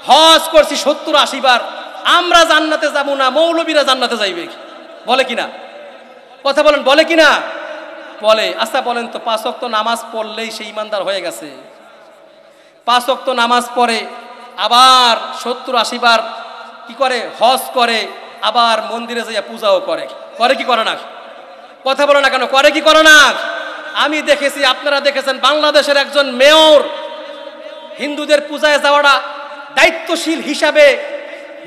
হজ করছি 70-80 বার, আমরা জান্নাতে যাব না, মৌলবীরা জান্নাতে যাইবে। বলে কিনা? কথা বলেন, বলে কিনা? বলে। আচ্ছা বলেন তো, 5 ওয়াক্ত নামাজ পড়লেই সে ঈমানদার হয়ে গেছে? 5 ওয়াক্ত নামাজ পড়ে, আবার 70-80 বার কি করে? হজ করে, আবার মন্দিরে যাইয়া পূজাও করে। করে কি করে না? কথা বলে না কেন? করে কি করে না? আমি দেখেছি, আপনারা দেখেছেন, বাংলাদেশের একজন মেয়র হিন্দুদের পূজায় যাওয়াটা দায়িত্বশীল হিসাবে,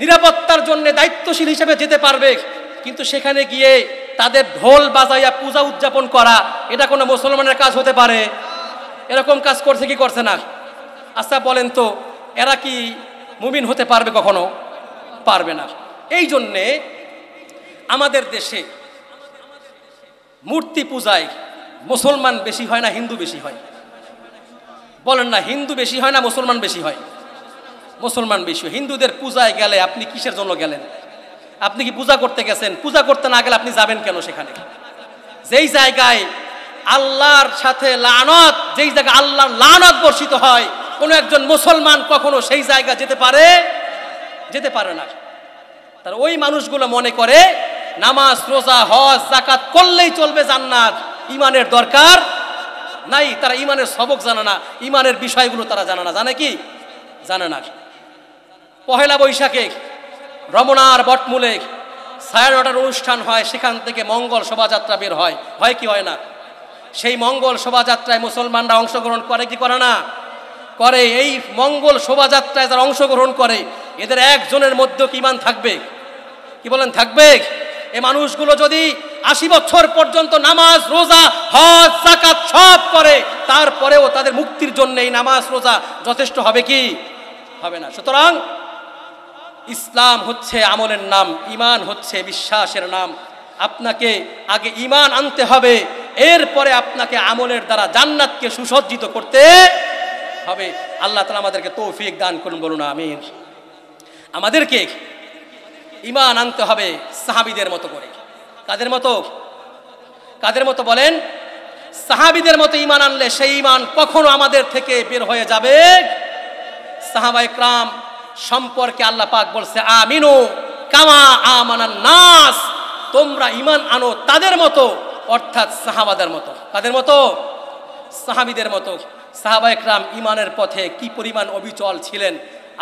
নিরাপত্তার জন্য দায়িত্বশীল হিসাবে যেতে পারবে, কিন্তু সেখানে গিয়ে তাদের ঢোল বাজাইয়া পূজা উদযাপন করা, এটা কোনো মুসলমানের কাজ হতে পারে? এরকম কাজ করছে কি করছে না? আচ্ছা বলেন তো, এরা কি মুমিন হতে পারবে? কখনো পারবে না। এই জন্যে আমাদের দেশে মূর্তি পূজায় মুসলমান বেশি হয় না হিন্দু বেশি হয়? বলেন না, হিন্দু বেশি হয় না মুসলমান বেশি হয়? মুসলমান বেশি হয়। হিন্দুদের পূজায় গেলে আপনি কিসের জন্য গেলেন? আপনি কি পূজা করতে গেছেন? পূজা করতে না গেলে আপনি যাবেন কেন সেখানে? যেই জায়গায় আল্লাহর সাথে লানত, যেই জায়গায় আল্লাহর লানত বর্ষিত হয়, কোনো একজন মুসলমান কখনো সেই জায়গা যেতে পারে? যেতে পারে না। তার ওই মানুষগুলো মনে করে নামাজ, রোজা, হজ, যাকাত করলেই চলবে জান্নাত, ঈমানের দরকার নাই। তারা ঈমানের সবক জানে না, ঈমানের বিষয়গুলো তারা জানে না। জানে কি? জানে না। পহেলা বৈশাখে রমনার বটমূলে ছায়ানটার অনুষ্ঠান হয়, সেখান থেকে মঙ্গল শোভাযাত্রা বের হয়। হয় কি হয় না? সেই মঙ্গল শোভাযাত্রায় মুসলমানরা অংশগ্রহণ করে কি করে না? করে। এই মঙ্গল শোভাযাত্রায় যারা অংশগ্রহণ করে, এদের একজনের মধ্যেও কি ঈমান থাকবে? কি বলেন, থাকবে? এই মানুষগুলো যদি 80 বছর পর্যন্ত নামাজ, রোজা, হজ, যাকাত সব করে, তারপরেও তাদের মুক্তির জন্য এই নামাজ, রোজা যথেষ্ট হবে কি? হবে না। সুতরাং ইসলাম হচ্ছে আমলের নাম, ঈমান হচ্ছে বিশ্বাসের নাম। আপনাকে আগে ঈমান আনতে হবে, এরপরে আপনাকে আমলের দ্বারা জান্নাতকে সুসজ্জিত করতে হবে। আল্লাহ তাআলা আমাদেরকে তৌফিক দান করুন, বলুন আমিন। আমাদেরকে ঈমান আনতে হবে সাহাবীদের মতো করে। কাদের মতো? কাদের মতো বলেন? সাহাবীদের মতো ঈমান আনলে সেই ঈমান কখনো আমাদের থেকে বের হয়ে যাবে। সাহাবায়ে কেরাম সম্পর্কে আল্লাহ পাক বলছে, আমিনু কামা আমানান নাস, তোমরা ঈমান আনো তাদের মতো, অর্থাৎ সাহাবাদের মতো। কাদের মতো? সাহাবীদের মতো। সাহাবায়ে কেরাম ঈমানের পথে কি পরিমাণ অবিচল ছিলেন,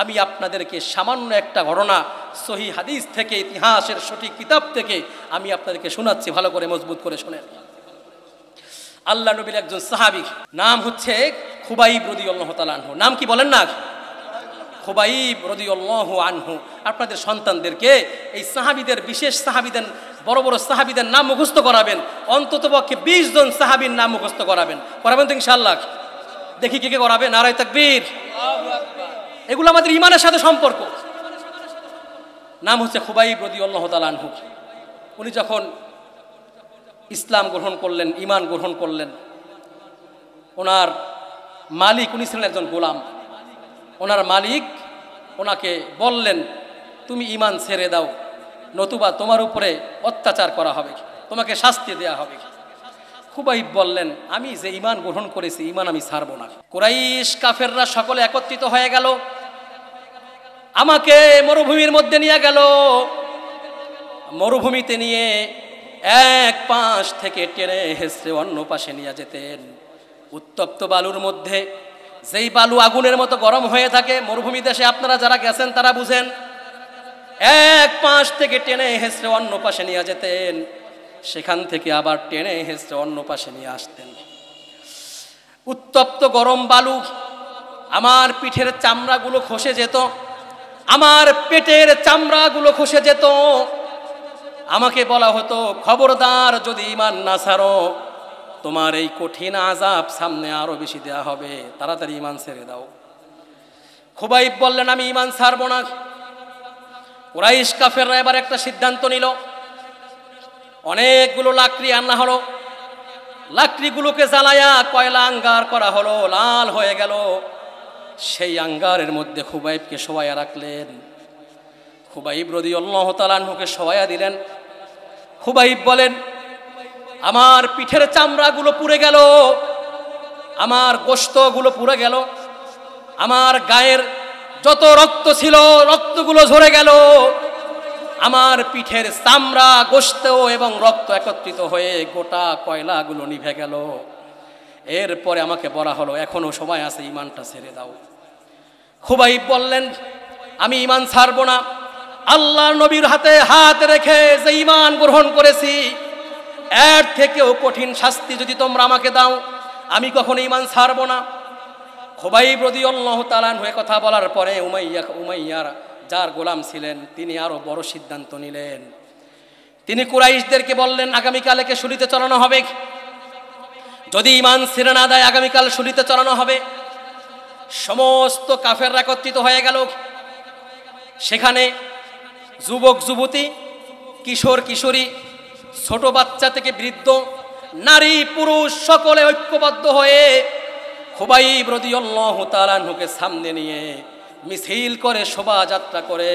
আমি আপনাদেরকে সামান্য একটা ঘটনা সহিহ হাদিস থেকে, ইতিহাসের সঠিক কিতাব থেকে আমি আপনাদেরকে শোনাচ্ছি, ভালো করে মজবুত করে শুনেন। আল্লাহ নবীর একজন সাহাবী, নাম হচ্ছে খুবাইব রাদিয়াল্লাহু তাআলা আনহু। নাম কি বলেন না? খুবাইব রাদিয়াল্লাহু আনহু। আপনাদের সন্তানদেরকে এই সাহাবীদের, বিশেষ সাহাবীদের, বড় বড় সাহাবীদের নাম মুখস্থ করাবেন। অন্ততপক্ষে 20 জন সাহাবীর নাম মুখস্থ করাবেন। করাবেন তো ইনশাআল্লাহ? দেখি কে কে করাবে। নারায়ে তাকবীর। এগুলো আমাদের ঈমানের সাথে সম্পর্ক। নাম হচ্ছে খুবাইব রাদিয়াল্লাহু তাআলা আনহু। উনি যখন ইসলাম গ্রহণ করলেন, ঈমান গ্রহণ করলেন, ওনার মালিক, উনি ছিলেন একজন গোলাম। ওনার মালিক ওনাকে বললেন, তুমি ঈমান ছেড়ে দাও, নতুবা তোমার উপরে অত্যাচার করা হবে, তোমাকে শাস্তি দেয়া হবে। খুবাইব বললেন, আমি যে ঈমান গ্রহণ করেছি, ঈমান আমি ছাড়বো না। কুরাইশ কাফেররা সকলে একত্রিত হয়ে গেল, আমাকে মরুভূমির মধ্যে নিয়ে গেল। মরুভূমিতে নিয়ে এক পাশ থেকে টেনে হেসড়ে অন্য পাশে নিয়ে যেতেন। উত্তপ্ত বালুর মধ্যে, যেই বালু আগুনের মতো গরম হয়ে থাকে, মরুভূমি দেশে আপনারা যারা গেছেন তারা বুঝেন। এক পাশ থেকে টেনে হেসড়ে অন্য পাশে নিয়ে যেতেন, সেখান থেকে আবার টেনে হেসড়ে অন্য পাশে নিয়ে আসতেন। উত্তপ্ত গরম বালু আমার পিঠের চামড়াগুলো খসে যেত, আমার পেটের চামড়াগুলো খসে যেত। আমাকে বলা হতো, খবরদার যদি ঈমান না ছাড়ো, তোমার এই কঠিন আযাব সামনে আরো বেশি দেয়া হবে, তাড়াতাড়ি ঈমান ছেড়ে দাও। খুবাইব বললেন, আমি ঈমান ছাড়বো না। কুরাইশ কাফেররা এবার একটা সিদ্ধান্ত নিল। অনেকগুলো লাকড়ি আনা হলো, লাকড়িগুলোকে জ্বালায়া কয়লা আঙ্গার করা হলো, লাল হয়ে গেল। সেই আঙ্গারের মধ্যে খুবাইবকে শোয়ায়া রাখলেন। খুবাইব রাদিয়াল্লাহু তাআলা আনহুকে শোয়ায়া দিলেন। খুবাইব বলেন, আমার পিঠের চামড়াগুলো পুড়ে গেল, আমার গোশতগুলো পুড়ে গেল, আমার গায়ের যত রক্ত ছিল রক্তগুলো ঝরে গেল, আমার পিঠের চামড়া, গোশত এবং রক্ত একত্রিত হয়ে গোটা কয়লাগুলো নিভে গেল। এরপরে আমাকে বলা হলো, এখনো সময় আছে, ঈমানটা ছেড়ে দাও। খুবাইব বললেন, আমি ঈমান ছাড়বো না। আল্লাহর নবীর হাতে হাত রেখে যে ঈমান গ্রহণ করেছি, এর থেকেও কঠিন শাস্তি যদি তোমরা আমাকে দাও, আমি কখনো ঈমান ছাড়বো না। খুবাইব রাদিয়াল্লাহু তাআলা আনহু কথা বলার পরে উমাইয়ার যার গোলাম ছিলেন, তিনি আরো বড় সিদ্ধান্ত নিলেন। তিনি কুরাইশদেরকে বললেন, আগামীকালকে শুলিতে চড়ানো হবে, যদি ঈমান ছেড়ে না দেয় আগামীকাল শুলিতে চড়ানো হবে। সমস্ত কাফেররা একত্রিত হয়ে গেল। সেখানে যুবক যুবতী, কিশোর কিশোরী, ছোট বাচ্চা থেকে বৃদ্ধ, নারী পুরুষ সকলে ঐক্যবদ্ধ হয়ে খুবাইব রাদিয়াল্লাহু তাআলা আনহুকে সামনে নিয়ে মিছিল করে, শোভাযাত্রা করে,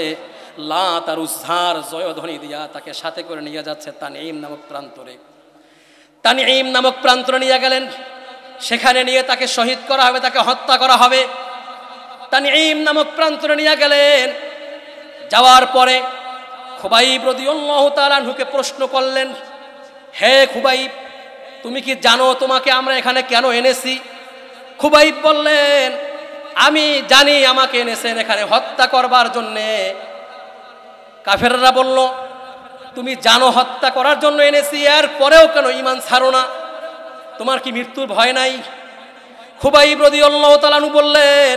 লাত আর উজ্জার জয়ধ্বনি দিয়া তাকে সাথে করে নিয়ে যাচ্ছে তানঈম নামক প্রান্তরে। তানঈম নামক প্রান্তরে নিয়ে গেলেন। সেখানে নিয়ে তাকে শহীদ করা হবে, তাকে হত্যা করা হবে। তানঈম নামক প্রান্তরে নিয়ে গেলেন। যাওয়ার পরে খুবাইব রাদিয়াল্লাহু তাআলা আনহুকে প্রশ্ন করলেন, হে খুবাইব, তুমি কি জানো তোমাকে আমরা এখানে কেন এনেছি? খুবাইব বললেন, আমি জানি আমাকে এনেছেন এখানে হত্যা করবার জন্যে। কাফেররা বলল, তুমি জানো হত্যা করার জন্য এনেছি, এর পরেও কেন ঈমান ছাড়ো না? তোমার কি মৃত্যুর ভয় নাই? খুবাইব রাদিয়াল্লাহু তাআলা আনহু বললেন,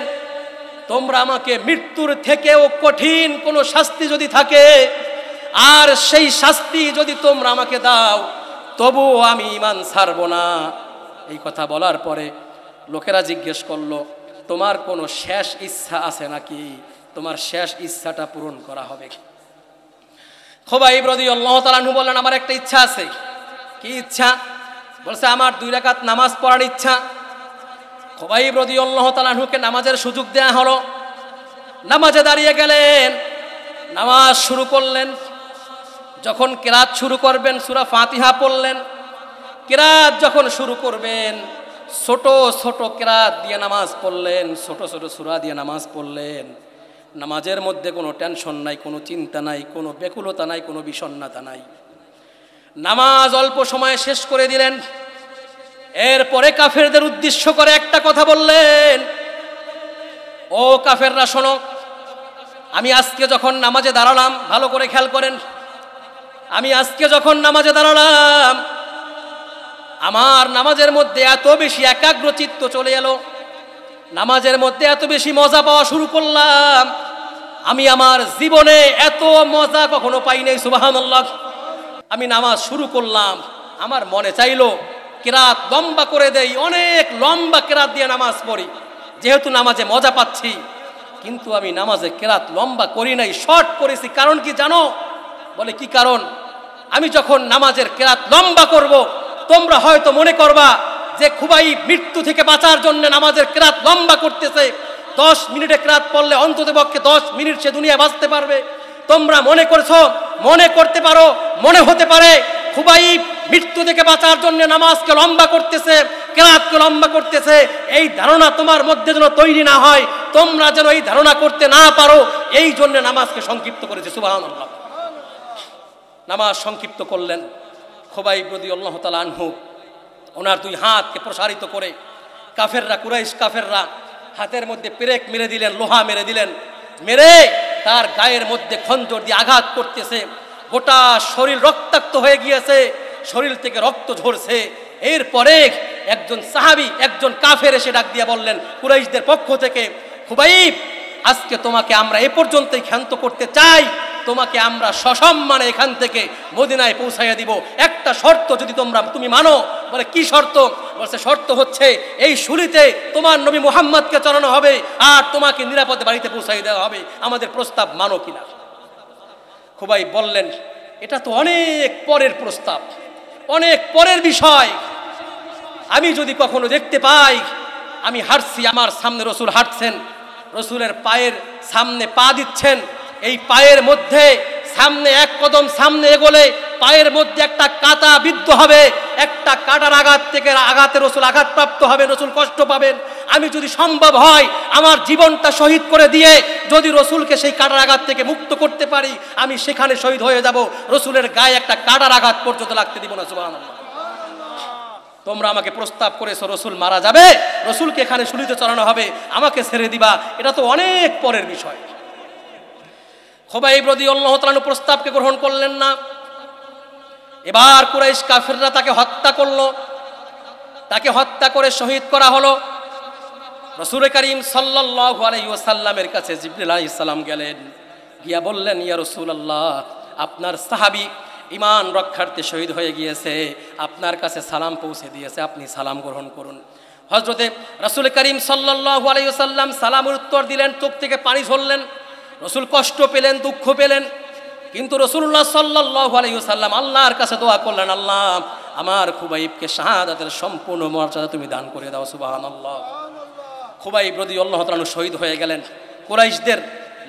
তোমরা আমাকে মৃত্যুর থেকেও কঠিন কোনো শাস্তি যদি থাকে, আর সেই শাস্তি যদি তোমরা আমাকে দাও, তবুও আমি ঈমান ছাড়বো না। এই কথা বলার পরে লোকেরা জিজ্ঞেস করলো, তোমার কোনো শেষ ইচ্ছা আছে নাকি? তোমার শেষ ইচ্ছাটা পূরণ করা হবে। খুবাইব রাদিয়াল্লাহু তাআলা আনহু বললেন, আমার একটা ইচ্ছা আছে। কি ইচ্ছা? বলছে, আমার 2 রাকাত নামাজ পড়ার ইচ্ছা। খুবাইব রাদিয়াল্লাহু তাআলা আনহুকে নামাজের সুযোগ দেয়া হলো। নামাজে দাঁড়িয়ে গেলেন, নামাজ শুরু করলেন। যখন কিরাত শুরু করবেন সূরা ফাতিহা পড়লেন। কিরাত যখন শুরু করবেন ছোট ছোট কিরাত দিয়ে নামাজ পড়লেন, ছোট ছোট সূরা দিয়ে নামাজ পড়লেন। নামাজের মধ্যে কোনো টেনশন নাই, কোনো চিন্তা নাই, কোনো ব্যাকুলতা নাই, কোনো বিষণ্ণতা নাই। নামাজ অল্প সময়ে শেষ করে দিলেন। এরপরে কাফেরদের উদ্দেশ্য করে একটা কথা বললেন, ও কাফেররা শোনো, আমি আজকে যখন নামাজে দাঁড়ালাম, ভালো করে খেয়াল করেন, আমি আজকে যখন নামাজে দাঁড়ালাম আমার নামাজের মধ্যে এত বেশি একাগ্রচিত্ত চলে এলো, নামাজের মধ্যে এত বেশি মজা পাওয়া শুরু করলাম, আমি আমার জীবনে এত মজা কখনো পাই নাই। সুবহানাল্লাহ। আমি নামাজ শুরু করলাম, আমার মনে চাইলো কিরাত লম্বা করে দেই, অনেক লম্বা কিরাত দিয়ে নামাজ পড়ি, যেহেতু নামাজে মজা পাচ্ছি। কিন্তু আমি নামাজে কিরাত লম্বা করি নাই, শর্ট করেছি। কারণ কি জানো? বলে, কি কারণ? আমি যখন নামাজের কিরাত লম্বা করব তোমরা হয়তো মনে করবা যে খুবাইব মৃত্যু থেকে বাঁচার জন্য নামাজের কিরাত লম্বা করতেছে। 10 মিনিটে কিরাত পড়লে অন্ততপক্ষে 10 মিনিট সে দুনিয়ায় বাঁচতে পারবে। তোমরা মনে করছো, মনে করতে পারো, মনে হতে পারে খুবাইব মৃত্যু থেকে বাঁচার জন্য নামাজকে লম্বা করতেছে, কিরাতকে লম্বা করতেছে। এই ধারণা তোমার মধ্যে যেন তৈরি না হয়, তোমরা যেন এই ধারণা করতে না পারো, এই জন্য নামাজকে সংক্ষিপ্ত করেছে। সুবহানাল্লাহ। নামাজ সংক্ষিপ্ত করলেন খুবাইব রাদিয়াল্লাহু তাআলা আনহু। ওনার 2 হাতকে প্রসারিত করে কাফেররা, কুরাইশ কাফেররা হাতের মধ্যে পেরেক মেরে দিলেন, লোহা মেরে দিলেন। মেরে তার গায়ের মধ্যে খঞ্জর দিয়ে আঘাত করতেছে। গোটা শরীর রক্তাক্ত হয়ে গিয়েছে, শরীর থেকে রক্ত ঝরছে। এরপরে একজন সাহাবী, একজন কাফের এসে ডাক দিয়ে বললেন কুরাইশদের পক্ষ থেকে, খুবাইব, আজকে তোমাকে আমরা এ পর্যন্তই ক্ষান্ত করতে চাই, তোমাকে আমরা সসম্মানে এখান থেকে মদিনায় পৌঁছাইয়া দিব। একটা শর্ত যদি তুমি মানো। বলে, কি শর্ত? বলছে, শর্ত হচ্ছে এই শুলিতে তোমার নবী মুহাম্মদকে চড়ানো হবে আর তোমাকে নিরাপদে বাড়িতে পৌঁছাই দেওয়া হবে। আমাদের প্রস্তাব মানো কিনা? খুবাইব বললেন, এটা তো অনেক পরের প্রস্তাব, অনেক পরের বিষয়। আমি যদি কখনো দেখতে পাই আমি হাঁটছি, আমার সামনে রসুল হাঁটছেন, রসুলের পায়ের সামনে পা দিচ্ছেন, এই পায়ের মধ্যে সামনে এক কদম সামনে এগোলে পায়ের মধ্যে একটা কাঁটা বিদ্ধ হবে, একটা কাঁটার আঘাত থেকে আঘাতে রসুল আঘাতপ্রাপ্ত হবে, রসুল কষ্ট পাবেন। আমি যদি সম্ভব হয় আমার জীবনটা শহীদ করে দিয়ে যদি রসুলকে সেই কাঁটার আঘাত থেকে মুক্ত করতে পারি, আমি সেখানে শহীদ হয়ে যাব। রসুলের গায়ে একটা কাঁটার আঘাত পর্যন্ত লাগতে দিব না। সুবহানাল্লাহ। তোমরা আমাকে প্রস্তাব করেছো রসুল মারা যাবে, রসুলকে এখানে শুলিতে চড়ানো হবে, আমাকে ছেড়ে দিবা, এটা তো অনেক পরের বিষয়। খুবাইব রাদিয়াল্লাহু তাআলা প্রস্তাবকে গ্রহণ করলেন না। এবার কুরাইশ কাফেররা তাকে হত্যা করলো, তাকে হত্যা করে শহীদ করা হলো। রাসূল করিম সাল্লাল্লাহু আলাইহি ওয়াসাল্লামের কাছে জিবরিল আলাইহিস সালাম গেলেন, গিয়া বললেন, ইয়া রাসূলুল্লাহ, আপনার সাহাবী ঈমান রক্ষার্থে শহীদ হয়ে গিয়েছে, আপনার কাছে সালাম পৌঁছে দিয়েছে, আপনি সালাম গ্রহণ করুন। হযরতে রাসূল করিম সাল্লাল্লাহু আলাইহি ওয়াসাল্লাম সালামের উত্তর দিলেন, চোখ থেকে পানি ঝরলেন। রসুল কষ্ট পেলেন, দুঃখ পেলেন, কিন্তু রাসূলুল্লাহ সাল্লাল্লাহু আলাইহি ওয়াসাল্লাম আল্লাহর কাছে দোয়া করলেন, আল্লাহ আমার খুবাইবকে শাহাদাতের সম্পূর্ণ মর্যাদা তুমি দান করে দাও। সুবহানাল্লাহ। খুবাইব রাদিয়াল্লাহু তাআলা শহীদ হয়ে গেলেন। কুরাইশদের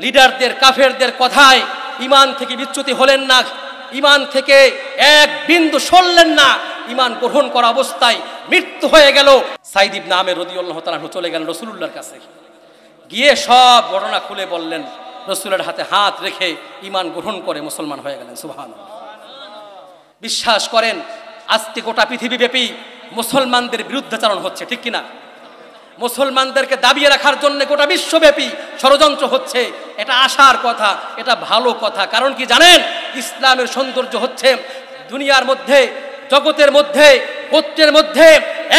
লিডারদের, কাফেরদের কথায় ঈমান থেকে বিচ্যুতি হলেন না, ঈমান থেকে এক বিন্দু সরলেন না, ঈমান গ্রহণ করা অবস্থায় মৃত্যু হয়ে গেল। সাইদ ইবনে আমের রাদিয়াল্লাহু তাআলা চলে গেলেন রাসূলুল্লাহর কাছে, গিয়ে সব ঘটনা খুলে বললেন। রসুলের হাতে হাত রেখে ঈমান গ্রহণ করে মুসলমান হয়ে গেলেন। সুবহানাল্লাহ। বিশ্বাস করেন আজকে গোটা পৃথিবীব্যাপী মুসলমানদের বিরুদ্ধাচরণ হচ্ছে, ঠিক কিনা? মুসলমানদেরকে দাবিয়ে রাখার জন্য গোটা বিশ্বব্যাপী ষড়যন্ত্র হচ্ছে। এটা আশার কথা, এটা ভালো কথা। কারণ কি জানেন? ইসলামের সৌন্দর্য হচ্ছে দুনিয়ার মধ্যে, জগতের মধ্যে, গোত্রের মধ্যে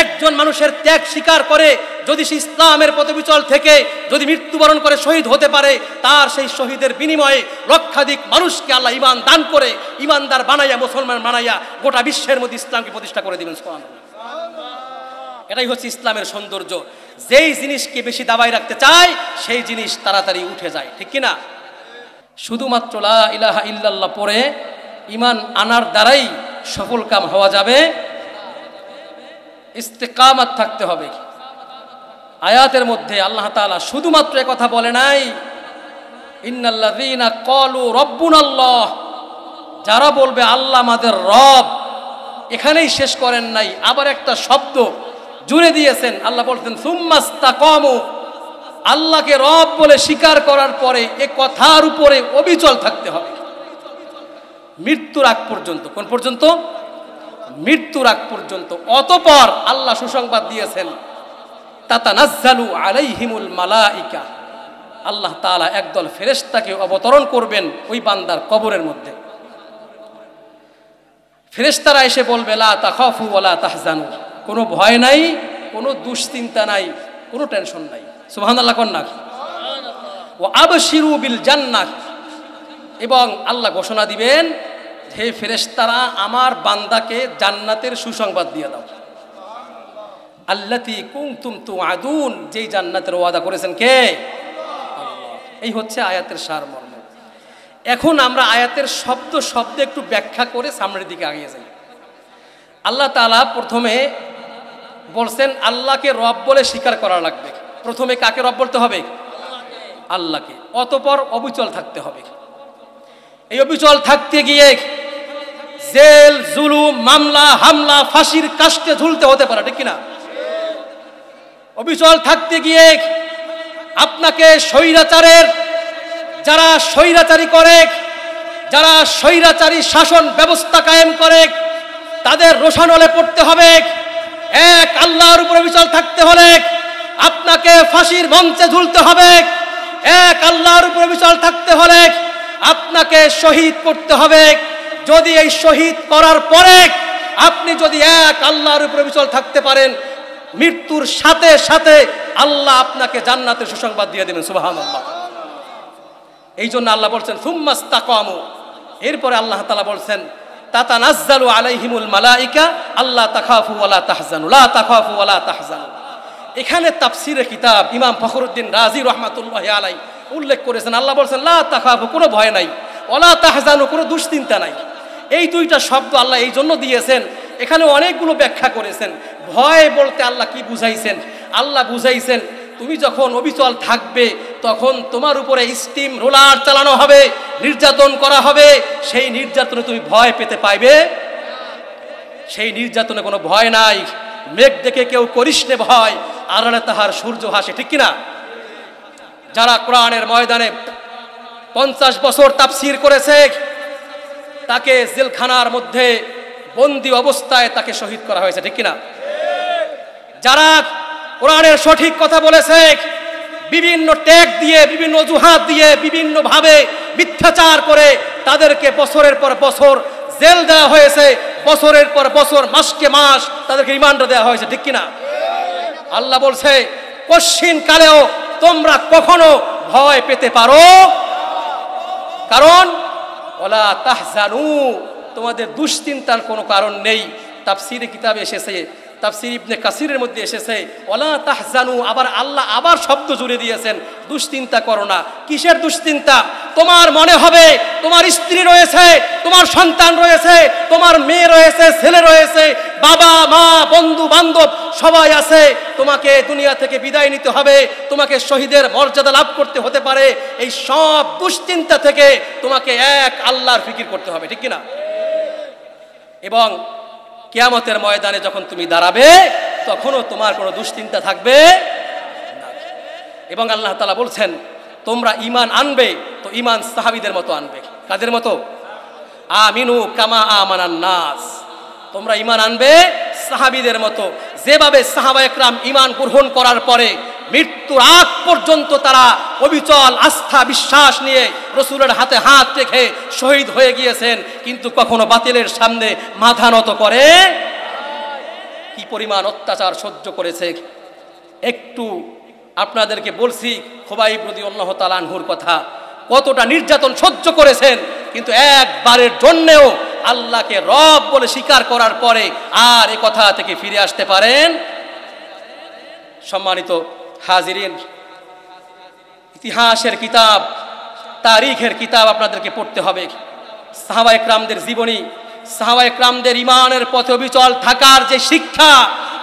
একজন মানুষের ত্যাগ স্বীকার করে যদি সে ইসলামের পথবিচল থেকে যদি মৃত্যুবরণ করে শহীদ হতে পারে, তার সেই শহীদের বিনিময়ে লক্ষাধিক মানুষকে আল্লাহ ঈমান দান করে ঈমানদার বানাইয়া, মুসলমান বানাইয়া গোটা বিশ্বের মধ্যে ইসলামকে প্রতিষ্ঠা করে দিবেন। সুবহানাল্লাহ। এটাই হচ্ছে ইসলামের সৌন্দর্য। যেই জিনিসকে বেশি দাবায় রাখতে চায় সেই জিনিস তাড়াতাড়ি উঠে যায়, ঠিক কিনা? শুধুমাত্র লা ইলাহা ইল্লাল্লাহ পড়ে ঈমান আনার দ্বারাই সফল কাম হওয়া যাবে, ইস্তেকামাত থাকতে হবে। আয়াতের মধ্যে আল্লাহ তাআলা শুধুমাত্র কথা বলে নাই, ইন্নাল্লাযীনা ক্বালু রাব্বুনাল্লাহ, যারা বলবে আল্লাহ আমাদের রব, এখানেই শেষ করেন নাই, আবার একটা শব্দ জুড়ে দিয়েছেন। আল্লাহ বলছেন সুম্মাস্তাকামু, আল্লাহকে রব বলে স্বীকার করার পরে এ কথার উপরে অবিচল থাকতে হবে মৃত্যুর আগ পর্যন্ত। কোন পর্যন্ত? মৃত্যুর আগ পর্যন্ত। অতঃপর আল্লাহ সুসংবাদ দিয়েছেন তাতানাজ্জালু আলাইহিমুল মালাইকা, আল্লাহ তাআলা একদল ফেরেশতাকে অবতরণ করবেন ওই বান্দার কবরের মধ্যে। ফেরেশতারা এসে বলবে লা তাখাফু ওয়া লা তাহজানু, কোনো ভয় নাই, কোনো দুশ্চিন্তা নাই, কোনো টেনশন নাই। সুবহানাল্লাহ কন্যা। ওয়া আবশিরু বিল জান্নাহ, এবং আল্লাহ ঘোষণা দিবেন হে ফেরেশতারা আমার বান্দাকে জান্নাতের সুসংবাদ দিয়ে দাও। আল্লাতী কুনতুম তুআদুন, যেই জান্নাতের ওয়াদা করেছেন কে? আল্লাহ। এই হচ্ছে আয়াতের সারমর্ম। এখন আমরা আয়াতের শব্দ শব্দে একটু ব্যাখ্যা করে সামনের দিকে এগিয়ে যাই। আল্লাহ তাআলা প্রথমে বলছেন আল্লাহকে রব বলে স্বীকার করা লাগবে। প্রথমে কাকে রব বলতে হবে? আল্লাহকে। অতঃপর অবিচল থাকতে হবে। এই অবিচল থাকতে গিয়ে জেল, জুলুম, মামলা, হামলা, ফাঁসির কাস্টে ঝুলতে হতে পারে, ঠিক কিনা? অবিচল থাকতে গিয়ে আপনাকে স্বৈরাচারের, যারা স্বৈরাচারী করে, যারা স্বৈরাচারী শাসন ব্যবস্থা কায়েম করে, তাদের রোষানলে পড়তে হবে। এক আল্লাহর উপরে অবিচল থাকতে হলে আপনাকে ফাঁসির মঞ্চে ঝুলতে হবে। এক আল্লাহর উপরে অবিচল থাকতে হলে আপনাকে শহীদ করতে হবে। যদি এই শহীদ করার পরে আপনি যদি এক আল্লাহর উপরে অবিচল থাকতে পারেন, মৃত্যুর সাথে সাথে আল্লাহ আপনাকে জান্নাতের সুসংবাদ দিয়ে দেবেন। সুবহানাল্লাহ। এই জন্য আল্লাহ বলছেন সুম্মাস্তাকামু, এরপরে আল্লাহ তাআলা বলছেন তাতানাজ্জালু আলাইহিমুল মালাইকা আল্লা তাখাফু ওয়া লা তাহজানু, লা তাখাফু ওয়া লা তাহজানু। এখানে তাফসীরের কিতাব ইমাম ফখরুদ্দিন রাজি রাহমাতুল্লাহি আলাইহি উল্লেখ করেছেন, আল্লাহ বলছেন লা তাখাফু, কোনো ভয় নাই, ওয়া লা তাহজানু, কোনো দুশ্চিন্তা নাই। এই দুইটা শব্দ আল্লাহ এই জন্য দিয়েছেন, এখানে অনেকগুলো ব্যাখ্যা করেছেন। ভয় বলতে আল্লাহ কি বুঝাইছেন? আল্লাহ বুঝাইছেন তুমি যখন অবিচল থাকবে তখন তোমার উপরে স্টিম রোলার চালানো হবে, নির্যাতন করা হবে। সেই নির্যাতনে তুমি ভয় পেতে পাইবে? সেই নির্যাতনে কোনো ভয় নাই। মেঘ দেখে কেউ করিস নে ভয়, আড়ালে তাহার সূর্য হাসে, ঠিক কিনা? যারা কোরআনের ময়দানে 50 বছর তাফসীর করেছে, তাকে জেলখানার মধ্যে বন্দী অবস্থায় তাকে শহীদ করা হয়েছে, ঠিক কিনা? যারা কোরআনের সঠিক কথা বলেছে, বিভিন্ন ট্যাগ দিয়ে, বিভিন্ন অজুহাত দিয়ে, বিভিন্ন ভাবে মিথ্যাচার করে তাদেরকে বছরের পর বছর জেল দেওয়া হয়েছে, বছরের পর বছর, মাসকে মাস তাদেরকে রিমান্ডে দেওয়া হয়েছে, ঠিক কিনা? আল্লাহ বলছে কশিন কালেও তোমরা কখনো ভয় পেতে পারো, কারণ ওয়ালা তাহজানু, তোমাদের দুশ্চিন্তার কোনো কারণ নেই। তাফসীরে কিতাবে এসেছে, তাফসীর ইবনে কাসিরের মধ্যে এসেছে ওয়ালা তাহজানু, আবার আল্লাহ আবার শব্দ জুড়ে দিয়েছেন দুশ্চিন্তা করো না। কিসের দুশ্চিন্তা? তোমার মনে হবে তোমার স্ত্রী রয়েছে, তোমার সন্তান রয়েছে, তোমার মেয়ে রয়েছে, ছেলে রয়েছে, বাবা মা, বন্ধু বান্ধব সবাই আছে, তোমাকে দুনিয়া থেকে বিদায় নিতে হবে, তোমাকে শহীদের মর্যাদা লাভ করতে হতে পারে। এই সব দুশ্চিন্তা থেকে তোমাকে এক আল্লাহর ফিকির করতে হবে, ঠিক কিনা? এবং কিয়ামতের ময়দানে যখন তুমি দাঁড়াবে তখনও তোমার কোনো দুশ্চিন্তা থাকবে না। এবং আল্লাহ তাআলা বলছেন তোমরা ঈমান আনবে তো ঈমান সাহাবীদের মতো আনবে। কাদের মতো? আমিনু কামা আমানান নাস, তোমরা ঈমান আনবে সাহাবীদের মতো, যেভাবে সাহাবা একরাম ঈমান গ্রহণ করার পরে মৃত্যুর আগ পর্যন্ত তারা অবিচল আস্থা বিশ্বাস নিয়ে রাসূলের হাতে হাত রেখে শহীদ হয়ে গিয়েছেন, কিন্তু কখনো বাতিলের সামনে মাথা নত করে। কি পরিমাণ অত্যাচার সহ্য করেছে। একটু আপনাদেরকে বলছি খুবাইব রাদিয়াল্লাহু তাআলা আনহুর কথা, কতটা নির্যাতন সহ্য করেছেন, কিন্তু একবারের জন্যেও আল্লাহকে রব বলে স্বীকার করার পরে আর এ কথা থেকে ফিরে আসতে পারেন। সম্মানিত হাজিরিন, ইতিহাসের কিতাব, তারিখের কিতাব আপনাদেরকে পড়তে হবে। সাহাবা একরামদের জীবনী, সাহাবা একরামদের ইমানের পথে অবিচল থাকার যে শিক্ষা,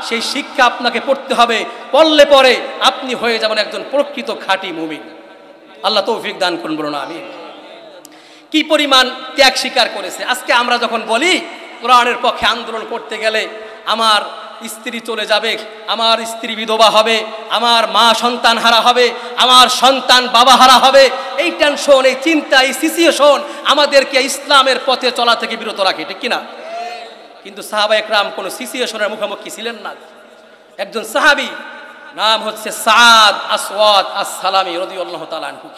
সেই শিক্ষা আপনাকে পড়তে হবে। পড়লে পরে আপনি হয়ে যাবেন একজন প্রকৃত খাঁটি মুমিন। আল্লাহ তৌফিক দান করুন, বলুন আমিন। কি পরিমাণ ত্যাগ স্বীকার করেছে। আজকে আমরা যখন বলি কোরআনের পক্ষে আন্দোলন করতে গেলে আমার স্ত্রী চলে যাবে, আমার স্ত্রী বিধবা হবে, আমার মা সন্তান হারা হবে, আমার সন্তান বাবা হারা হবে, এই টেনশন, এই চিন্তা, এই সিচুয়েশন আমাদেরকে ইসলামের পথে চলা থেকে বিরত রাখে, ঠিক কিনা? কিন্তু সাহাবা একরাম কোনো সিচুয়েশনের মুখোমুখি ছিলেন না। একজন সাহাবী নাম হচ্ছে সাদ আসওয়াদ আস-সালামি রাদিয়াল্লাহু তাআলা আনহু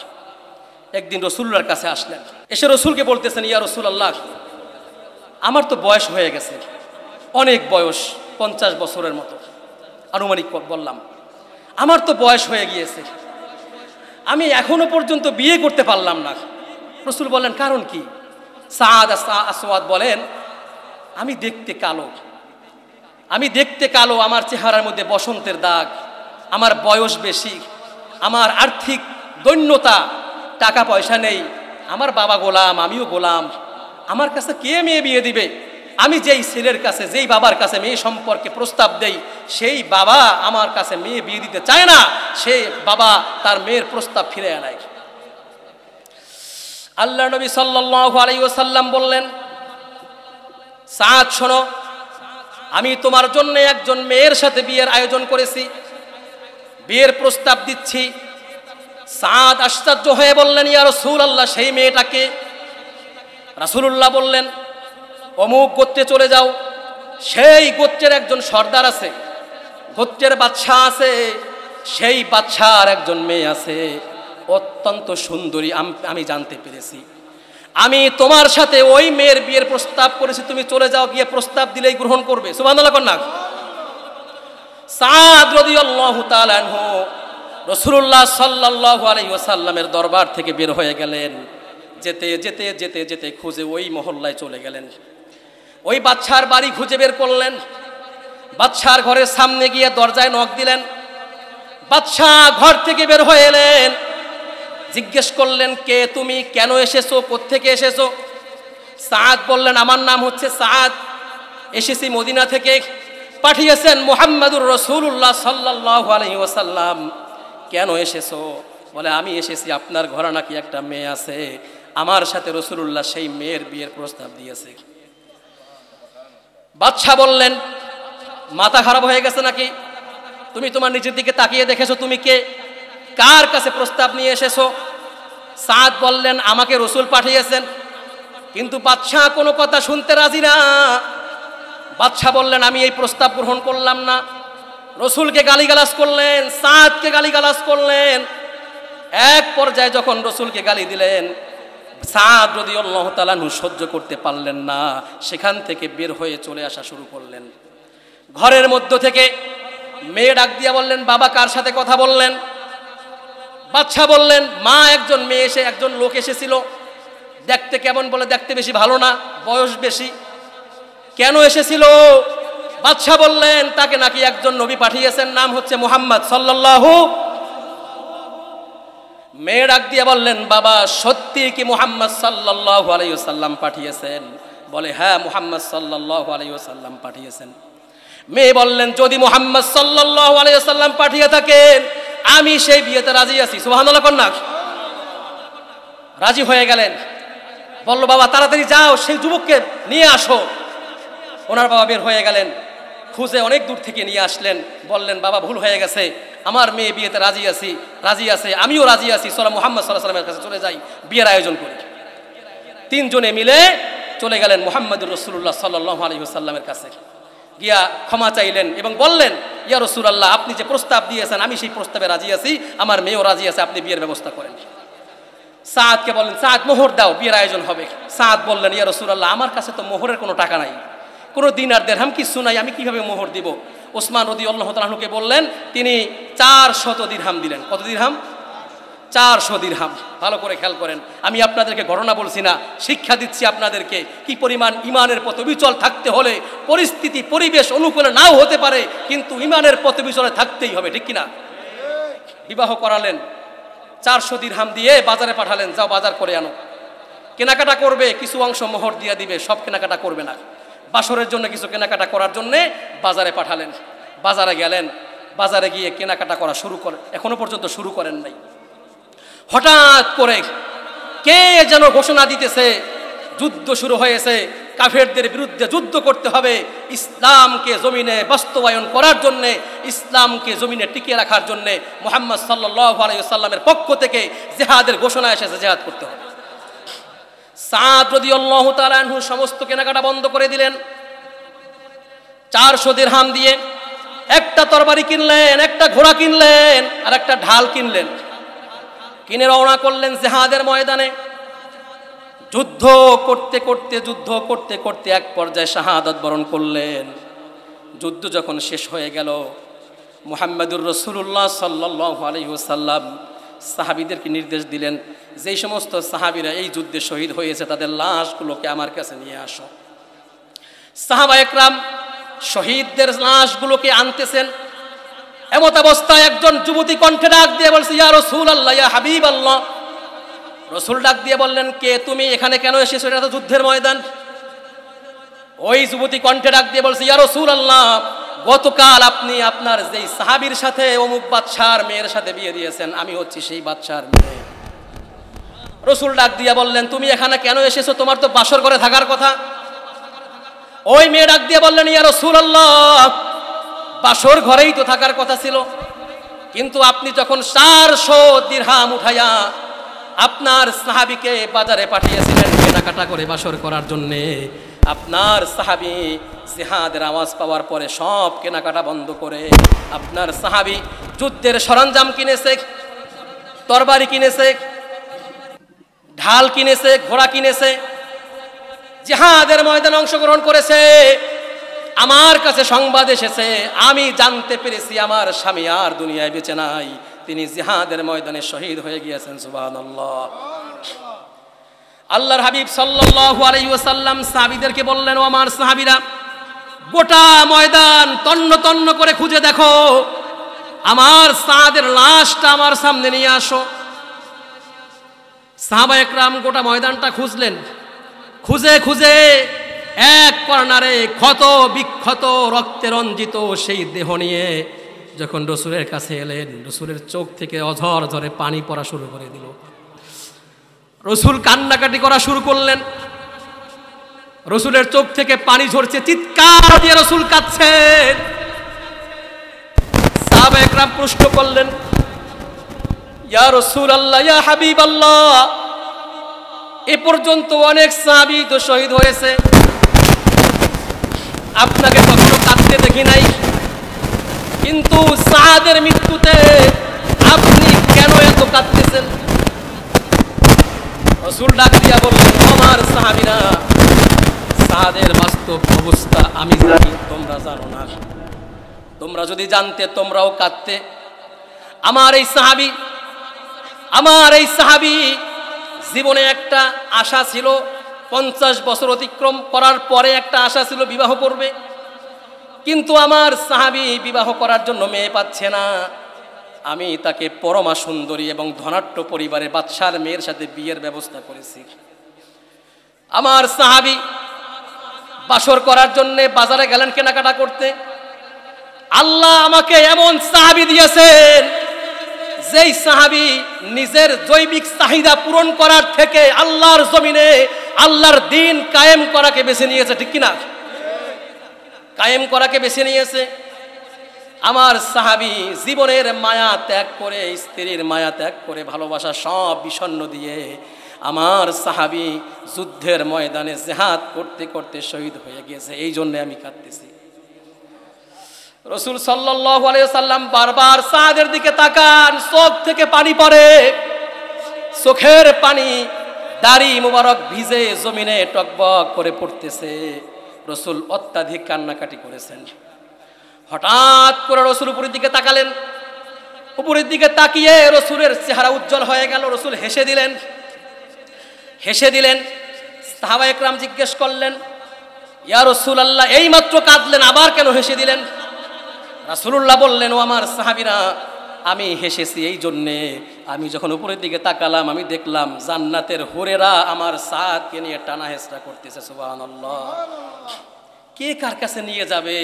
একদিন রাসূলুল্লাহর কাছে আসলেন। এসে রাসূলকে বলতেছেন, ইয়া রাসূলুল্লাহ, আমার তো বয়স হয়ে গেছে, অনেক বয়স, 50 বছরের মতো আনুমানিক বললাম। আমার তো বয়স হয়ে গিয়েছে, আমি এখনো পর্যন্ত বিয়ে করতে পারলাম না। রাসূল বললেন, কারণ কি? সাদ আসওয়াদ বলেন, আমি দেখতে কালো, আমি দেখতে কালো, আমার চেহারার মধ্যে বসন্তের দাগ, আমার বয়স বেশি, আমার আর্থিক দৈন্যতা, টাকা পয়সা নেই, আমার বাবা গোলাম, আমিও গোলাম, আমার কাছে কে মেয়ে বিয়ে দিবে? আমি যেই ছেলের কাছে, যেই বাবার কাছে মেয়ে সম্পর্কে প্রস্তাব দেই, সেই বাবা আমার কাছে মেয়ে বিয়ে দিতে চায় না, সেই বাবা তার মেয়ের প্রস্তাব ফিরে আনায়। আল্লাহ নবী সাল্লাল্লাহু আলাইহি ওয়াসাল্লাম বললেন, সাদ শোনো, আমি তোমার জন্য একজন মেয়ের সাথে বিয়ের আয়োজন করেছি, বিয়ের প্রস্তাব দিচ্ছি। সাদ আশ্চর্য হয়ে বললেন, ইয়া রাসূলুল্লাহ, সেই মেয়েটাকে? রাসূলুল্লাহ বললেন, অমুক গোত্রে চলে যাও, সেই গোত্রের একজন সর্দার আছে, গোত্রের বাদশা আছে, সেই বাদশার একজন মেয়ে আছে, অত্যন্ত সুন্দরী, আমি জানতে পেরেছি। আমি তোমার সাথে ওই মেয়ের বিয়ের প্রস্তাব করেছি, তুমি চলে যাও, গিয়ে প্রস্তাব দিলেই গ্রহণ করবে। সুবহানাল্লাহ কন্যা। সাদ রাদিয়াল্লাহু তাআলা আনহু রাসূলুল্লাহ সাল্লাল্লাহু আলাইহি ওয়াসাল্লামের দরবার থেকে বের হয়ে গেলেন। যেতে যেতে যেতে যেতে খুঁজে ওই মহল্লায় চলে গেলেন। ওই বাদশার বাড়ি খুঁজে বের করলেন। বাদশার ঘরের সামনে গিয়ে দরজায় নক দিলেন। বাদশা ঘর থেকে বের হয়ে এলেন। জিজ্ঞেস করলেন, কে তুমি? কেন এসেছো? কোত্থেকে এসেছো? সাদ বললেন, আমার নাম হচ্ছে সাদ, এসেছি মদিনা থেকে, পাঠিয়েছেন মুহাম্মাদুর রাসূলুল্লাহ সাল্লাল্লাহু আলাইহি ওয়াসাল্লাম। কেন এসেছো? বলে, আমি এসেছি, আপনার ঘরে নাকি একটা মেয়ে আছে, আমার সাথে রাসূলুল্লাহ সেই মেয়ের বিয়ের প্রস্তাব দিয়েছে। বাদশা বললেন, মাথা খারাপ হয়ে গেছে নাকি? তুমি তোমার নিজের দিকে তাকিয়ে দেখেছো তুমি কে? কার কাছে প্রস্তাব নিয়ে এসেছো? সাদ বললেন, আমাকে রাসূল পাঠিয়েছেন। কিন্তু বাদশা কোনো কথা শুনতে রাজি না। বাদশা বললেন, আমি এই প্রস্তাব গ্রহণ করলাম না। রাসূলকে গালিগালাজ করলেন, সাদকে গালিগালাজ করলেন। এক পর্যায়ে যখন রাসূলকে গালি দিলেন, সাদ রাদিয়াল্লাহু তাআলা আনহু সহ্য করতে পারলেন না, সেখান থেকে বের হয়ে চলে আসা শুরু করলেন। ঘরের মধ্য থেকে মেয়ে ডাক দিয়া বললেন, বাবা কার সাথে কথা বললেন? বাদশা বললেন, মা, একজন মেয়ে এসে, একজন লোক এসেছিল, দেখতে কেমন? বলে, দেখতে বেশি ভালো না, বয়স বেশি। কেন এসেছিল? বাদশা বললেন, তাকে নাকি একজন নবী পাঠিয়েছেন, নাম হচ্ছে মুহাম্মদ সাল্লাল্লাহু। মেয়ে ডাক দিয়ে বললেন, বাবা সত্যি কি মুহাম্মদ সাল্লাল্লাহু আলাইহি ওয়াসাল্লাম পাঠিয়েছেন? বলে, হ্যাঁ, মুহাম্মদ সাল্লাল্লাহু আলাইহি ওয়াসাল্লাম পাঠিয়েছেন। মেয়ে বললেন, যদি মুহাম্মদ সাল্লাল্লাহু আলাইহি ওয়াসাল্লাম পাঠিয়ে থাকেন, আমি সেই বিয়েতে রাজি আছি। সুবহানাল্লাহ কন্যা। রাজি হয়ে গেলেন। বলল, বাবা তাড়াতাড়ি যাও, সেই যুবককে নিয়ে আসো। ওনার বাবা বের হয়ে গেলেন, খুঁজে অনেক দূর থেকে নিয়ে আসলেন। বললেন, বাবা ভুল হয়ে গেছে, আমার মেয়ে বিয়েতে রাজি আছে, আমিও রাজি আছি, চলো মুহাম্মদ সাল্লাল্লাহু আলাইহি ওয়াসাল্লামের কাছে চলে যাই, বিয়ের আয়োজন করি। তিনজনে মিলে চলে গেলেন মুহাম্মদুর রাসূলুল্লাহ সাল্লাল্লাহু আলাইহি ওয়াসাল্লামের কাছে। গিয়া ক্ষমা চাইলেন এবং বললেন, ইয়া রাসূলুল্লাহ, আপনি যে প্রস্তাব দিয়েছেন আমি সেই প্রস্তাবে রাজি আছি, আমার মেয়েও রাজি আছে, আপনি বিয়ের ব্যবস্থা করেন। সাদকে বললেন, সাদ মোহর দাও, বিয়ের আয়োজন হবে। সাদ বললেন, ইয়া রাসূলুল্লাহ, আমার কাছে তো মোহরের কোনো টাকা নাই, কোনো দিনার দিরহাম কিছু নাই, আমি কিভাবে মোহর দিব? ওসমান রাদিয়াল্লাহু তাআলা আনহুকে বললেন, তিনি 400 দিরহাম দিলেন। কত দিরহাম? 400 দিরহাম। ভালো করে খেয়াল করেন, আমি আপনাদেরকে ঘটনা বলছি না, শিক্ষা দিচ্ছি আপনাদেরকে কি পরিমাণ ইমানের পথে বিচল থাকতে হলে পরিস্থিতি পরিবেশ অনুকূলে নাও হতে পারে, কিন্তু ইমানের পথে বিচলে থাকতেই হবে, ঠিক কিনা? বিবাহ করালেন, 400 দিরহাম দিয়ে বাজারে পাঠালেন, যাও বাজার করে আনো। কেনাকাটা করবে, কিছু অংশ মোহর দিয়ে দিবে, সব কেনাকাটা করবে না। বাসরের জন্য কিছু কেনাকাটা করার জন্যে বাজারে পাঠালেন। বাজারে গেলেন, বাজারে গিয়ে কেনাকাটা করা শুরু করেন, এখনো পর্যন্ত শুরু করেন নাই। হঠাৎ করে কে যেন ঘোষণা দিতেছে, যুদ্ধ শুরু হয়েছে, কাফেরদের বিরুদ্ধে যুদ্ধ করতে হবে, ইসলামকে জমিনে বাস্তবায়ন করার জন্যে, ইসলামকে জমিনে টিকিয়ে রাখার জন্যে মুহাম্মদ সাল্লাল্লাহু আলাইহি ওয়াসাল্লামের পক্ষ থেকে জিহাদের ঘোষণা এসেছে, জিহাদ করতে হবে। সাদ রাদিয়াল্লাহু তাআলা আনহু সমস্ত কেনাকাটা বন্ধ করে দিলেন। 400 দিরহাম দিয়ে একটা তরবারি কিনলেন, একটা ঘোড়া কিনলেন, আর একটা ঢাল কিনলেন। কিনে রওনা করলেন জিহাদের ময়দানে। যুদ্ধ করতে করতে এক পর্যায়ে শাহাদাত বরণ করলেন। যুদ্ধ যখন শেষ হয়ে গেল, মুহাম্মদুর রাসূলুল্লাহ সাল্লাল্লাহু আলাইহি ওয়াসাল্লাম সাহাবীদেরকে নির্দেশ দিলেন, যেই সমস্ত সাহাবীরা এই যুদ্ধে শহীদ হয়েছে তাদের লাশগুলোকে আমার কাছে নিয়ে আসো। সাহাবা একরাম শহীদদের লাশগুলোকে আনতেছেন। এমত অবস্থায় একজন যুবতী কণ্ঠে ডাক দিয়ে বলছে, ইয়া রাসূলুল্লাহ, ইয়া হাবিবাল্লাহ। রাসূল ডাক দিয়ে বললেন, কে তুমি? এখানে কেন এসেছো? এটা তো যুদ্ধের ময়দান। ওই যুবতী কণ্ঠে ডাক দিয়ে বলছে, ইয়া রাসূলুল্লাহ, গতকাল আপনি আপনার যেই সাহাবীর সাথে অমুক বাদশার মেয়ের সাথে বিয়ে দিয়েছেন, আমি হচ্ছি সেই বাদশার মেয়ে। রাসূল ডাক দিয়ে বললেন, তুমি এখানে কেন এসেছো? তোমার তো বাসর ঘরে থাকার কথা। ওই মেয়ে ডাক দিয়ে বললেন, ইয়া রাসূলুল্লাহ, বাসর ঘরেই তো থাকার কথা ছিল, কিন্তু আপনি যখন 400 দিরহাম উঠাইয়া আপনার সাহাবীকে বাজারে পাঠিয়েছিলেন কেনাকাটা করে বাসর করার জন্যে, আপনার সাহাবী জিহাদের আওয়াজ পাওয়ার পরে সব কেনাকাটা বন্ধ করে আপনার সাহাবী যুদ্ধের সরঞ্জাম কিনেছে, তরবারি কিনেছে, ঢাল কিনেছে, ঘোড়া কিনেছে, জিহাদের ময়দানে অংশগ্রহণ করেছে। আমার কাছে সংবাদ এসেছে, আমি জানতে পেরেছি আমার স্বামী আর দুনিয়ায় বেঁচে নাই, তিনি জিহাদের ময়দানে শহীদ হয়ে গিয়েছেন। সুবহানাল্লাহ। আল্লাহর হাবিব সাল্লাল্লাহু আলাইহি ওয়াসাল্লাম সাহাবীদেরকে বললেন, ও আমার সাহাবীরা, গোটা ময়দান তন্ন তন্ন করে খুঁজে দেখো, আমার সাদের লাশটা আমার সামনে নিয়ে আসো। সাহাবা একরাম গোটা ময়দানটা খুঁজলেন। খুঁজে খুঁজে এক কর্নারে ক্ষত বিক্ষত রক্তে রঞ্জিত সেই দেহ নিয়ে যখন রাসূলের কাছে এলেন, রাসূলের চোখ থেকে অঝর ঝরে পানি পড়া শুরু করে দিল। রাসূল কান্নাকাটি করা শুরু করলেন। রাসূলের চোখ থেকে পানি ঝরছে, চিৎকার দিয়ে রাসূল কাঁদছেন। সাহাবা একরাম প্রশ্ন করলেন, ইয়া রাসূলুল্লাহ, ইয়া হাবিবাল্লাহ, এ পর্যন্ত অনেক সাহাবী তো শহীদ হয়েছে, আপনাকে কখনো কাঁদতে দেখি নাই, কিন্তু সাদের মৃত্যুতে আপনি কেন এত কাঁদতেছেন? রাসূল ডাক দিয়া বললেন, আমার সাহাবীরা, সাদের বাস্তব অবস্থা আমি জানি, তোমরা জানো না। তোমরা যদি জানতে তোমরাও কাঁদতে। আমার এই সাহাবী জীবনে একটা আশা ছিল, 50 বছর অতিক্রম করার পরে একটা আশা ছিল বিবাহ করবে, কিন্তু আমার সাহাবী বিবাহ করার জন্য মেয়ে পাচ্ছে না। আমি তাকে পরমা সুন্দরী এবং ধনাঢ্য পরিবারের বাদশার মেয়ের সাথে বিয়ের ব্যবস্থা করেছি। আমার সাহাবী বাসর করার জন্য বাজারে গেলেন কেনাকাটা করতে। আল্লাহ আমাকে এমন সাহাবী দিয়েছেন, যেই সাহাবী নিজের জৈবিক চাহিদা পূরণ করার থেকে আল্লাহর জমিনে আল্লাহর দ্বীন কায়েম করাকে বেছে নিয়েছে, ঠিক কিনা? কায়েম করাকে বেছে নিয়েছে। আমার সাহাবী জীবনের মায়া ত্যাগ করে, স্ত্রীর মায়া ত্যাগ করে, ভালোবাসা সব বিষণ্ণ দিয়ে আমার সাহাবী যুদ্ধের ময়দানে জিহাদ করতে করতে শহীদ হয়ে গেছে। এই জন্য আমি কাঁদতেছি। রাসূল সাল্লাল্লাহু আলাইহি ওয়াসাল্লাম বারবার সাদের দিকে তাকান, চোখ থেকে পানি পড়ে, চোখের পানি দাড়ি মুবারক ভিজে জমিনে টকবক করে পড়তেছে। রাসূল অত্যাধিক কান্নাকাটি করেছেন। হঠাৎ করে রাসূল উপরের দিকে তাকালেন। উপরের দিকে তাকিয়ে রসুলের চেহারা উজ্জ্বল হয়ে গেল। রসুল হেসে দিলেন। সাহাবায়ে কেরাম জিজ্ঞেস করলেন, ইয়া রাসূলুল্লাহ, এইমাত্র কাঁদলেন, আবার কেন হেসে দিলেন? রাসূলুল্লাহ বললেন, ও আমার সাহাবীরা, আমি হেসেছি এই জন্যে, আমি যখন উপরের দিকে তাকালাম আমি দেখলাম জান্নাতের হুরেরা আমার সাদকে নিয়ে টানা হেসরা করতেছে। সুবহানাল্লাহ। কে কার কাছে নিয়ে যাবে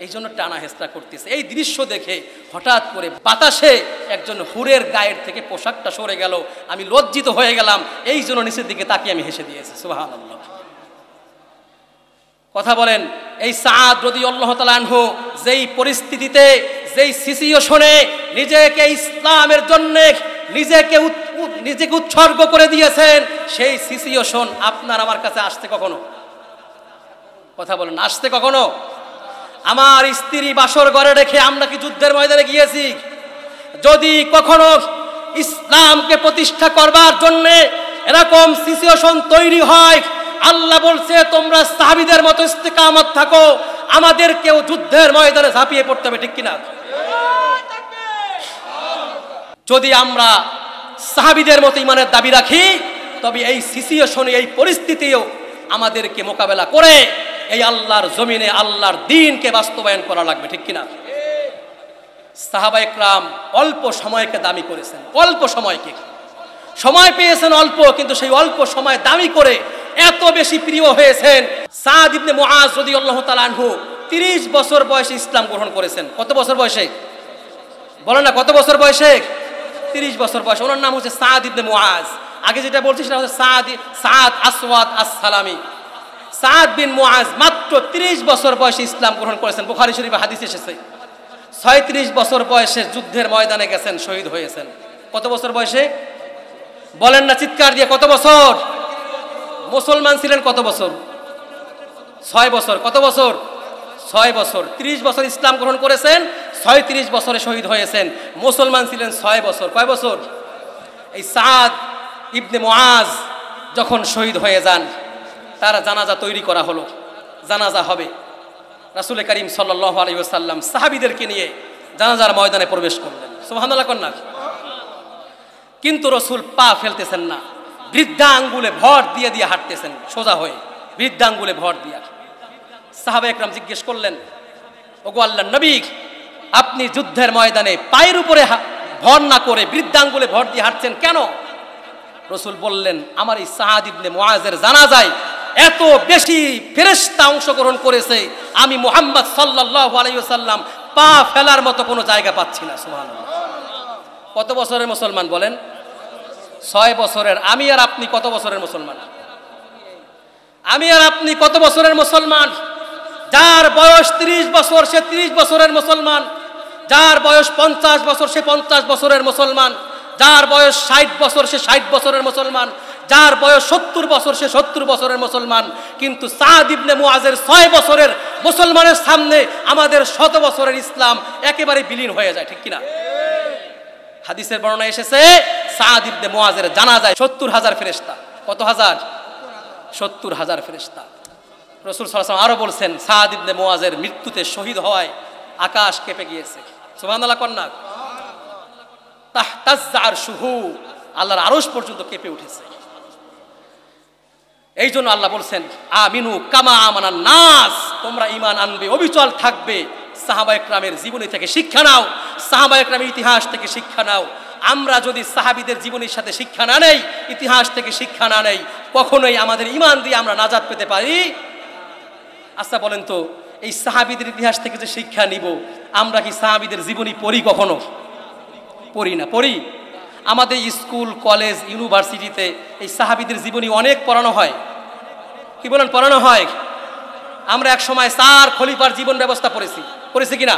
এই জন্য টানা হেসরা করতেছে। এই দৃশ্য দেখে হঠাৎ করে বাতাসে একজন হুরের গায়ের থেকে পোশাকটা সরে গেল, আমি লজ্জিত হয়ে গেলাম, এই জন্য নিচের দিকে তাকিয়ে আমি হেসে দিয়েছি। সুবহানাল্লাহ। কথা বলেন, এই সাদ রাদিয়াল্লাহু তাআলা আনহু যেই পরিস্থিতিতে, যেই সিচুয়েশনে নিজেকে ইসলামের জন্য নিজেকে উৎসর্গ করে দিয়েছেন, সেই সিচুয়েশন আপনার আমার কাছে আসতে কখনো, কথা বলেন, আসতে কখনো? আমার স্ত্রী বাসর ঘরে রেখে আমরা কি যুদ্ধের ময়দানে গিয়েছি? যদি কখনো ইসলামকে প্রতিষ্ঠা করবার জন্য এরকম সিচুয়েশন তৈরি হয়, আল্লাহ বলছে তোমরা সাহাবীদের মতো ইস্তেকামত থাকো, আমাদেরকেও যুদ্ধের ময়দানে ঝাঁপিয়ে পড়তে হবে, ঠিক কিনা? যদি আমরা সাহাবীদের মতো ইমানের দাবি রাখি, তবে এই সিচুয়েশনে, এই পরিস্থিতিও আমাদেরকে মোকাবেলা করে এই আল্লাহর জমিনে আল্লাহর দ্বীনকে বাস্তবায়ন করা লাগবে, ঠিক কিনা? সাহাবায়ে কেরাম অল্প সময়কে দামি করেছেন, অল্প সময়কে সময় পেয়েছেন অল্প, কিন্তু সেই অল্প সময় দামি করে এত বেশি প্রিয় হয়েছেন। সাদ ইবনে মুআজ রাদিয়াল্লাহু তাআলা আনহু 30 বছর বয়সে ইসলাম গ্রহণ করেছেন। কত বছর বয়সে? বলেন না, কত বছর বয়সে? 30 বছর বয়সে। ওনার নাম হচ্ছে সাদ ইবনে মুআজ। আগে যেটা বলছি সেটা হচ্ছে সাদ আসওয়াদ আস-সালামি। সাদ বিন মুআজ মাত্র 30 বছর বয়সে ইসলাম গ্রহণ করেছেন। বুখারী শরীফে হাদিস এসেছে 36 বছর বয়সে যুদ্ধের ময়দানে গেছেন, শহীদ হয়েছেন। কত বছর বয়সে? বলেন না চিৎকার দিয়ে, কত বছর? মুসলমান ছিলেন কত বছর? 6 বছর। কত বছর? 6 বছর। 30 বছর ইসলাম গ্রহণ করেছেন, 36 বছরে শহীদ হয়েছেন। মুসলমান ছিলেন 6 বছর। কয় বছর? এই সাদ ইবনে মুআজ যখন শহীদ হয়ে যান, তার জানাজা তৈরি করা হলো, জানাজা হবে। রাসূল করিম সাল্লাল্লাহু আলাইহি ওয়াসাল্লাম সাহাবীদেরকে নিয়ে জানাজার ময়দানে প্রবেশ করলেন। সুবহানাল্লাহ কন্যা। কিন্তু রাসূল পা ফেলতেছেন না, বৃদ্ধা আঙ্গুলে ভর দিয়ে দিয়ে হাঁটতেছেন, সোজা হয়ে বৃদ্ধা আঙ্গুলে ভর দিয়া। সাহাবায়ে কেরাম জিজ্ঞেস করলেন, ওগো আল্লাহর নবী, আপনি যুদ্ধের ময়দানে পায়ের উপরে ভর না করে বৃদ্ধা আঙ্গুলে ভর দিয়ে হাঁটছেন কেন? রাসূল বললেন, আমার এই সাদ ইবনে মুআজের জানাজায় এত বেশি ফেরেশতা অংশগ্রহণ করেছে, আমি মুহাম্মদ সাল্লাল্লাহু আলাইহি ওয়াসাল্লাম পা ফেলার মতো কোনো জায়গা পাচ্ছি না। সুবহানাল্লাহ। কত বছরের মুসলমান বলেন? 6 বছরের। আমি আর আপনি কত বছরের মুসলমান? আমি আর আপনি কত বছরের মুসলমান? যার বয়স 30 বছর সে 30 বছরের মুসলমান, যার বয়স 50 বছর সে 50 বছরের মুসলমান, যার বয়স 60 বছর সে 60 বছরের মুসলমান, যার বয়স 70 বছর সে 70 বছরের মুসলমান। কিন্তু সাদ ইবনে মুআজের 6 বছরের মুসলমানের সামনে আমাদের 100 বছরের ইসলাম একেবারে বিলীন হয়ে যায়, ঠিক কিনা? হাদিসের বর্ণনা এসেছে সাদ ইবনে মুআজের জানাজায় 70,000 ফেরেশতা। কত হাজার? 70,000 ফেরেশতা। রাসূল সাল্লাল্লাহু আলাইহি ওয়াসাল্লাম আরো বলছেন, সাদ ইবনে মুআজের মৃত্যুতে শহীদ হওয়ায় আকাশ কেঁপে গিয়েছে। সুবহানাল্লাহ কন্যা। তাহতাজ্জা আরশুহু, আল্লাহর আরশ পর্যন্ত কেঁপে উঠেছে। এই জন্য আল্লাহ বলছেন, আমিনু কামা আমানান নাস, তোমরা ঈমান আনবে, অবিচল থাকবে। সাহাবায়ে কেরামের জীবনী থেকে শিক্ষা নাও, সাহাবায়ে কেরামের ইতিহাস থেকে শিক্ষা নাও। আমরা যদি সাহাবীদের জীবনীর সাথে শিক্ষা না নেই, ইতিহাস থেকে শিক্ষা না নেই, কখনোই আমাদের ঈমান দিয়ে আমরা নাজাত পেতে পারি? আচ্ছা বলেন তো, এই সাহাবীদের ইতিহাস থেকে যে শিক্ষা নিব, আমরা কি সাহাবীদের জীবনী পড়ি? কখনো পড়ি না। পড়ি? আমাদের স্কুল, কলেজ, ইউনিভার্সিটিতে এই সাহাবীদের জীবনী অনেক পড়ানো হয়। কি বলেন, পড়ানো হয়? আমরা এক সময় 4 খলিফার জীবন ব্যবস্থা পড়েছি কিনা?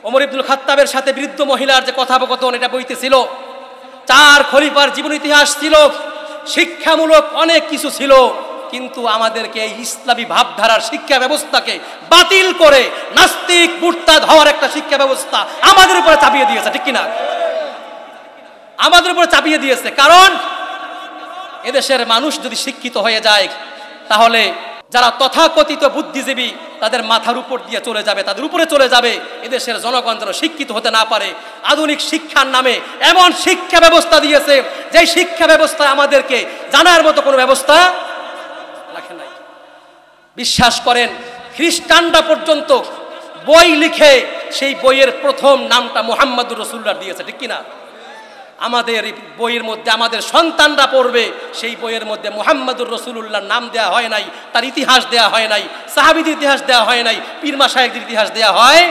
ওমর ইবনুল খাত্তাবের সাথে বৃদ্ধ মহিলার যে কথোপকথন, এটা বইতে ছিল। 4 খলিফার জীবন ইতিহাস ছিল, শিক্ষামূলক অনেক কিছু ছিল। কিন্তু আমাদেরকে এই ইসলামী ভাবধারার শিক্ষা ব্যবস্থাকে বাতিল করে নাস্তিক মুরতাদ হওয়ার একটা শিক্ষা ব্যবস্থা আমাদের উপরে চাপিয়ে দিয়েছে, ঠিক কিনা? আমাদের উপরে চাপিয়ে দিয়েছে। কারণ এদেশের মানুষ যদি শিক্ষিত হয়ে যায়, তাহলে যারা তথাকথিত বুদ্ধিজীবী তাদের মাথার উপর দিয়ে চলে যাবে, তাদের উপরে চলে যাবে। এদেশের জনগণ যেন শিক্ষিত হতে না পারে। আধুনিক শিক্ষার নামে এমন শিক্ষা ব্যবস্থা দিয়েছে, যে শিক্ষা ব্যবস্থায় আমাদেরকে জানার মতো কোনো ব্যবস্থা রাখে নাই। বিশ্বাস করেন, খ্রিস্টানরা পর্যন্ত বই লিখে সেই বইয়ের প্রথম নামটা মুহাম্মদুর রাসূলুল্লাহ দিয়েছে, ঠিক কিনা? আমাদের বইয়ের মধ্যে আমাদের সন্তানরা পড়বে, সেই বইয়ের মধ্যে মুহাম্মদুর রাসূলুল্লাহর নাম দেওয়া হয় নাই, তার ইতিহাস দেওয়া হয় নাই, সাহাবীদের ইতিহাস দেওয়া হয় নাই, পীর মাশায়েখদের ইতিহাস দেওয়া হয়।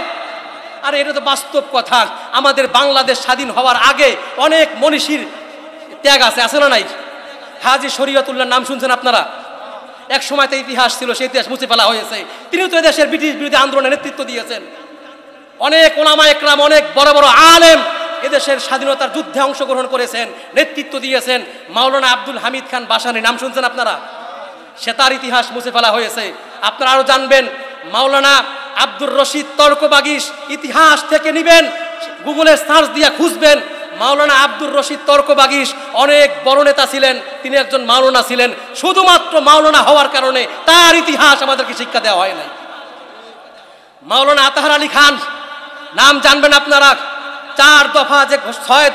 আর এটা তো বাস্তব কথা। আমাদের বাংলাদেশ স্বাধীন হওয়ার আগে অনেক মনীষীর ত্যাগ আছে না নাই? হাজী শরীয়তুল্লাহর নাম শুনছেন আপনারা? এক সময় তো ইতিহাস ছিল, সেই ইতিহাস মুছে ফেলা হয়েছে। তিনি তো এদেশের ব্রিটিশ বিরোধী আন্দোলনের নেতৃত্ব দিয়েছেন। অনেক ওলামা একরাম, অনেক বড় বড় আলেম এদেশের স্বাধীনতার যুদ্ধে অংশগ্রহণ করেছেন, নেতৃত্ব দিয়েছেন। মাওলানা আব্দুল হামিদ খান বাসানী নাম শুনছেন আপনারা? সে তার ইতিহাস মুছে ফেলা হয়েছে। আপনারা আরো জানবেন, মাওলানা আব্দুর রশিদ তর্কবাগীশ ইতিহাস থেকে নিবেন, গুগলে সার্চ দিয়ে খুঁজবেন। মাওলানা আব্দুর রশিদ তর্কবাগীশ অনেক বড় নেতা ছিলেন, তিনি একজন মাওলানা ছিলেন। শুধুমাত্র মাওলানা হওয়ার কারণে তার ইতিহাস আমাদেরকে শিক্ষা দেওয়া হয় নাই। মাওলানা আতাহার আলী খান নাম জানবেন আপনারা? 6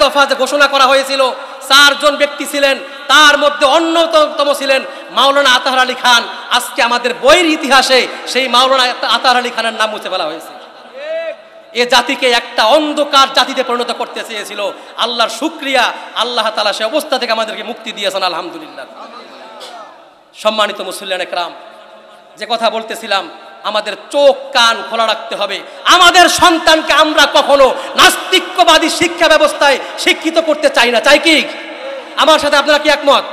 দফা যে ঘোষণা করা হয়েছিল, 4 জন ব্যক্তি ছিলেন, তার মধ্যে অন্যতম ছিলেন মাওলানা আতাহার আলী খান। আজকে আমাদের বইয়ের ইতিহাসে সেই মাওলানা আতাহার আলী খানের নাম মুছে ফেলা হয়েছে। এ জাতিকে একটা অন্ধকার জাতিতে পরিণত করতে চেয়েছিল। আল্লাহর শুকরিয়া, আল্লাহ তাআলা সে অবস্থা থেকে আমাদেরকে মুক্তি দিয়েছেন, আলহামদুলিল্লাহ। সম্মানিত মুসল্লিয়ানে কেরাম, যে কথা বলতেছিলাম, আমাদের চোখ কান খোলা রাখতে হবে। আমাদের সন্তানকে আমরা কখনো নাস্তিক্যবাদী শিক্ষা ব্যবস্থায় শিক্ষিত করতে চাই না, চাই কি? আমার সাথে আপনারা কি একমত?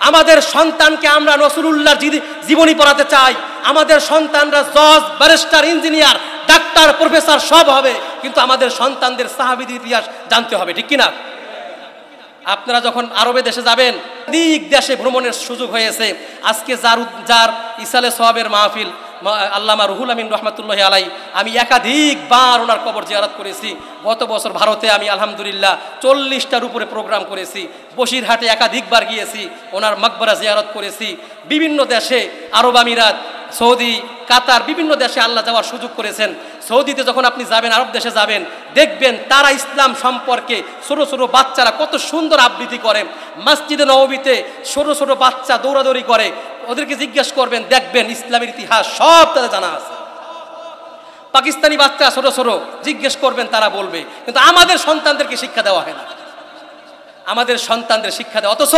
আমাদের সন্তানকে আমরা রাসূলুল্লাহর জীবনী পড়াতে চাই। আমাদের সন্তানরা জজ, ব্যারিস্টার, ইঞ্জিনিয়ার, ডাক্তার, প্রফেসর সব হবে, কিন্তু আমাদের সন্তানদের সাহাবীদের ইতিহাস জানতে হবে, ঠিক কিনা? আপনারা যখন আরবে দেশে যাবেন, অনেক দেশে ভ্রমণের সুযোগ হয়েছে। আজকে যার ইসালে সওয়াবের মাহফিল, আল্লামা রুহুল আমিন রহমাতুল্লাহি আলাই, আমি একাধিকবার ওনার কবর জিয়ারত করেছি। গত বছর ভারতে আমি আলহামদুলিল্লাহ 40টার উপরে প্রোগ্রাম করেছি। বসিরহাটে একাধিকবার গিয়েছি, ওনার মাকবারা জিয়ারত করেছি। বিভিন্ন দেশে, আরব আমিরাত, সৌদি, কাতার, বিভিন্ন দেশে আল্লাহ যাওয়ার সুযোগ করেছেন। সৌদিতে যখন আপনি যাবেন, আরব দেশে যাবেন, দেখবেন তারা ইসলাম সম্পর্কে ছোট ছোট বাচ্চারা কত সুন্দর আবৃত্তি করে। মসজিদে নববীতে ছোট ছোট বাচ্চা দৌড়াদৌড়ি করে, ওদেরকে জিজ্ঞেস করবেন, দেখবেন ইসলামের ইতিহাস সব তাদের জানা আছে। পাকিস্তানি বাচ্চা ছোট ছোট, জিজ্ঞেস করবেন, তারা বলবে। কিন্তু আমাদের সন্তানদেরকে শিক্ষা দেওয়া হয় না, আমাদের সন্তানদের শিক্ষা দেয়। অথচ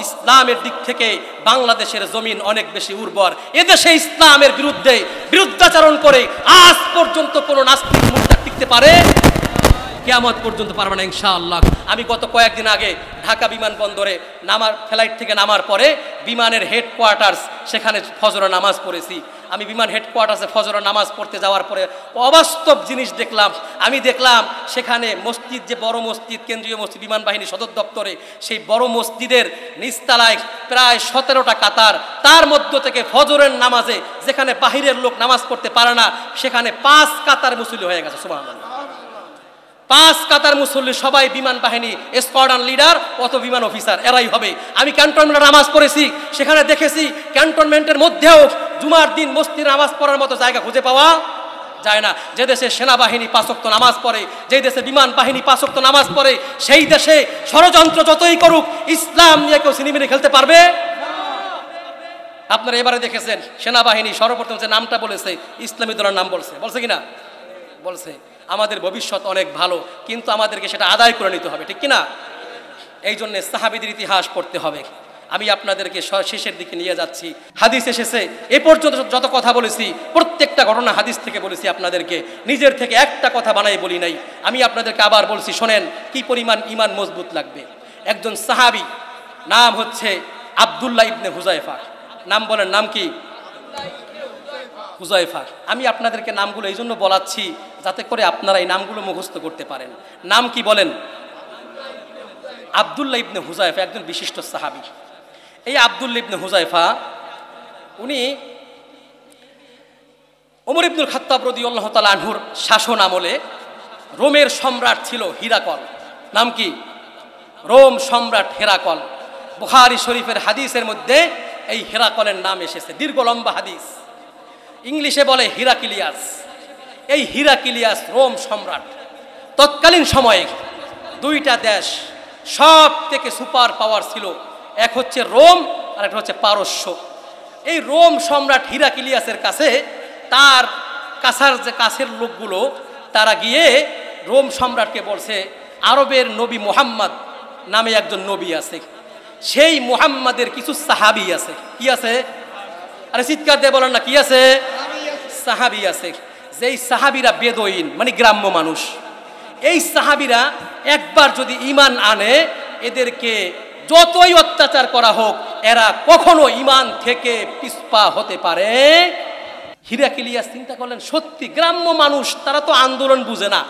ইসলামের দিক থেকে বাংলাদেশের জমিন অনেক বেশি উর্বর। এদেশে ইসলামের বিরুদ্ধাচরণ করে আজ পর্যন্ত কোনো নাস্তিক মুরতাদ টিকতে পারে? কিয়ামত পর্যন্ত পারবে না ইনশাআল্লাহ। আমি গত কয়েকদিন আগে ঢাকা বিমানবন্দরে ফ্লাইট থেকে নামার পরে বিমানের হেডকোয়ার্টার্স, সেখানে ফজরের নামাজ পড়েছি। আমি বিমান হেডকোয়ার্টার্সে ফজরের নামাজ পড়তে যাওয়ার পরে অবাস্তব জিনিস দেখলাম। আমি দেখলাম সেখানে মসজিদ, যে বড় মসজিদ, কেন্দ্রীয় মসজিদ, বিমান বাহিনী সদর দপ্তরে, সেই বড় মসজিদের নিচতলায় প্রায় 17টা কাতার। তার মধ্য থেকে ফজরের নামাজে, যেখানে বাহিরের লোক নামাজ পড়তে পারে না, সেখানে 5 কাতার মুসল্লি হয়ে গেছে। সুবহানাল্লাহ, 5 কাতার মুসল্লি, সবাই বিমান বাহিনী, স্কোয়াড্রন লিডার, অত বিমান অফিসার, এরাই হবে। আমি ক্যান্টনমেন্টে নামাজ পড়েছি, সেখানে দেখেছি ক্যান্টনমেন্টের মধ্যেও জুমার দিন মসজিদে নামাজ পড়ার মতো জায়গা খুঁজে পাওয়া যায় না। যে দেশে সেনাবাহিনী 5 ওয়াক্ত নামাজ পড়ে, যে দেশে বিমান বাহিনী 5 ওয়াক্ত নামাজ পড়ে, সেই দেশে ষড়যন্ত্র যতই করুক, ইসলাম নিয়ে কেউ সিনেমিনে খেলতে পারবে? আপনারা এবারে দেখেছেন সেনাবাহিনী সর্বপ্রথম যে নামটা বলেছে, ইসলামী দলের নাম বলছে কিনা? বলছে। আমাদের ভবিষ্যৎ অনেক ভালো, কিন্তু আমাদেরকে সেটা আদায় করে নিতে হবে, ঠিক কিনা? এই জন্য সাহাবীদের ইতিহাস পড়তে হবে। আমি আপনাদেরকে শেষের দিকে নিয়ে যাচ্ছি। হাদিস এসেছে, এ পর্যন্ত যত কথা বলেছি প্রত্যেকটা ঘটনা হাদিস থেকে বলেছি আপনাদেরকে, নিজের থেকে একটা কথা বানাই বলি নাই। আমি আপনাদেরকে আবার বলছি, শোনেন কি পরিমাণ ঈমান মজবুত লাগবে। একজন সাহাবী, নাম হচ্ছে আব্দুল্লাহ ইবনে হুযায়ফা। নাম বলেন, নাম কি? হুযায়ফা। আমি আপনাদেরকে নামগুলো এই জন্য বলাচ্ছি যাতে করে আপনারা এই নামগুলো মুখস্থ করতে পারেন। নাম কি বলেন? আব্দুল্লাহ ইবনে হুযায়ফা একজন বিশিষ্ট সাহাবী। এই আব্দুল্লাহ ইবনে হুযায়ফা, উনি ওমর ইবনুল খাত্তাব রাদিয়াল্লাহু তাআলা আনহুর শাসন আমলে রোমের সম্রাট ছিল হিরাকল। নাম কি? রোম সম্রাট হেরাকল। বুখারী শরীফের হাদিসের মধ্যে এই হেরাকলের নাম এসেছে, দীর্ঘ লম্বা হাদিস। ইংলিশে বলে হিরাক্লিয়াস। এই হিরাক্লিয়াস রোম সম্রাট। তৎকালীন সময়ে দুইটা দেশ সব থেকে সুপার পাওয়ার ছিল, এক হচ্ছে রোম আর একটা হচ্ছে পারস্য। এই রোম সম্রাট হিরাক্লিয়াসের কাছে তার কাছের লোকগুলো তারা গিয়ে রোম সম্রাটকে বলছে, আরবের নবী মুহাম্মদ নামে একজন নবী আছে, সেই মুহাম্মাদের কিছু সাহাবী আছে। কি আছে? আরে চিৎকার দিয়ে বলেন না, কি আছে? সাহাবী আছে। যেই সাহাবীরা বেদুইন মানে গ্রাম্য মানুষ, এই সাহাবীরা একবার যদি ঈমান আনে, এদেরকে যতই অত্যাচার করা হোক এরা কখনো ঈমান থেকে পিছপা হতে পারে। হিরাক্লিয়াস চিন্তা করলেন, সত্যি গ্রাম্য মানুষ, তারা তো আন্দোলন বুঝে না,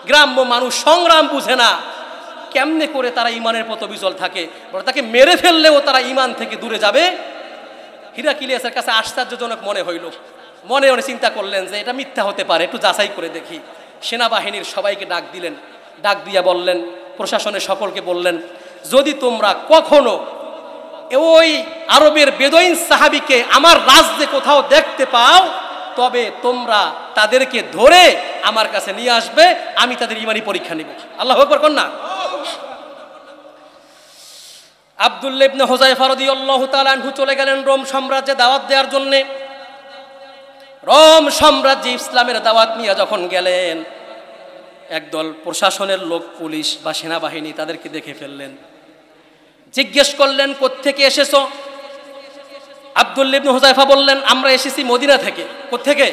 গ্রাম্য মানুষ সংগ্রাম বুঝে না, কেমনে করে তারা ঈমানের পথ বিচল থাকে? বলে তাকে মেরে ফেললেও তারা ঈমান থেকে দূরে যাবে। হিরাক্লিয়াসের কাছে আশ্চর্যজনক মনে হইল। মনে মনে চিন্তা করলেন যে এটা মিথ্যা হতে পারে, একটু যাচাই করে দেখি। সেনাবাহিনীর সবাইকে ডাক দিলেন, ডাক দিয়া বললেন, প্রশাসনের সকলকে বললেন, যদি তোমরা কখনো ওই আরবের বেদুইন সাহাবীকে আমার রাজ্যে কোথাও দেখতে পাও, তবে তোমরা তাদেরকে ধরে আমার কাছে নিয়ে আসবে, আমি তাদের ঈমানি পরীক্ষা নিব। আল্লাহু আকবার কোন না? আব্দুল্লাহ ইবনে হুযায়ফা রাদিয়াল্লাহু তাআলা আনহু চলে গেলেন রোম সাম্রাজ্যে দাওয়াত দেওয়ার জন্য। রোম সাম্রাজ্যে ইসলামের দাওয়াত নিয়ে যখন গেলেন, একদল প্রশাসনের লোক, পুলিশ বা সেনাবাহিনী তাদেরকে দেখে ফেললেন। জিজ্ঞেস করলেন, কোত্থেকে এসেছো? আব্দুল্লাহ ইবনে হুযায়ফা বললেন, আমরা এসেছি মদিনা থেকে। কোত্থেকে?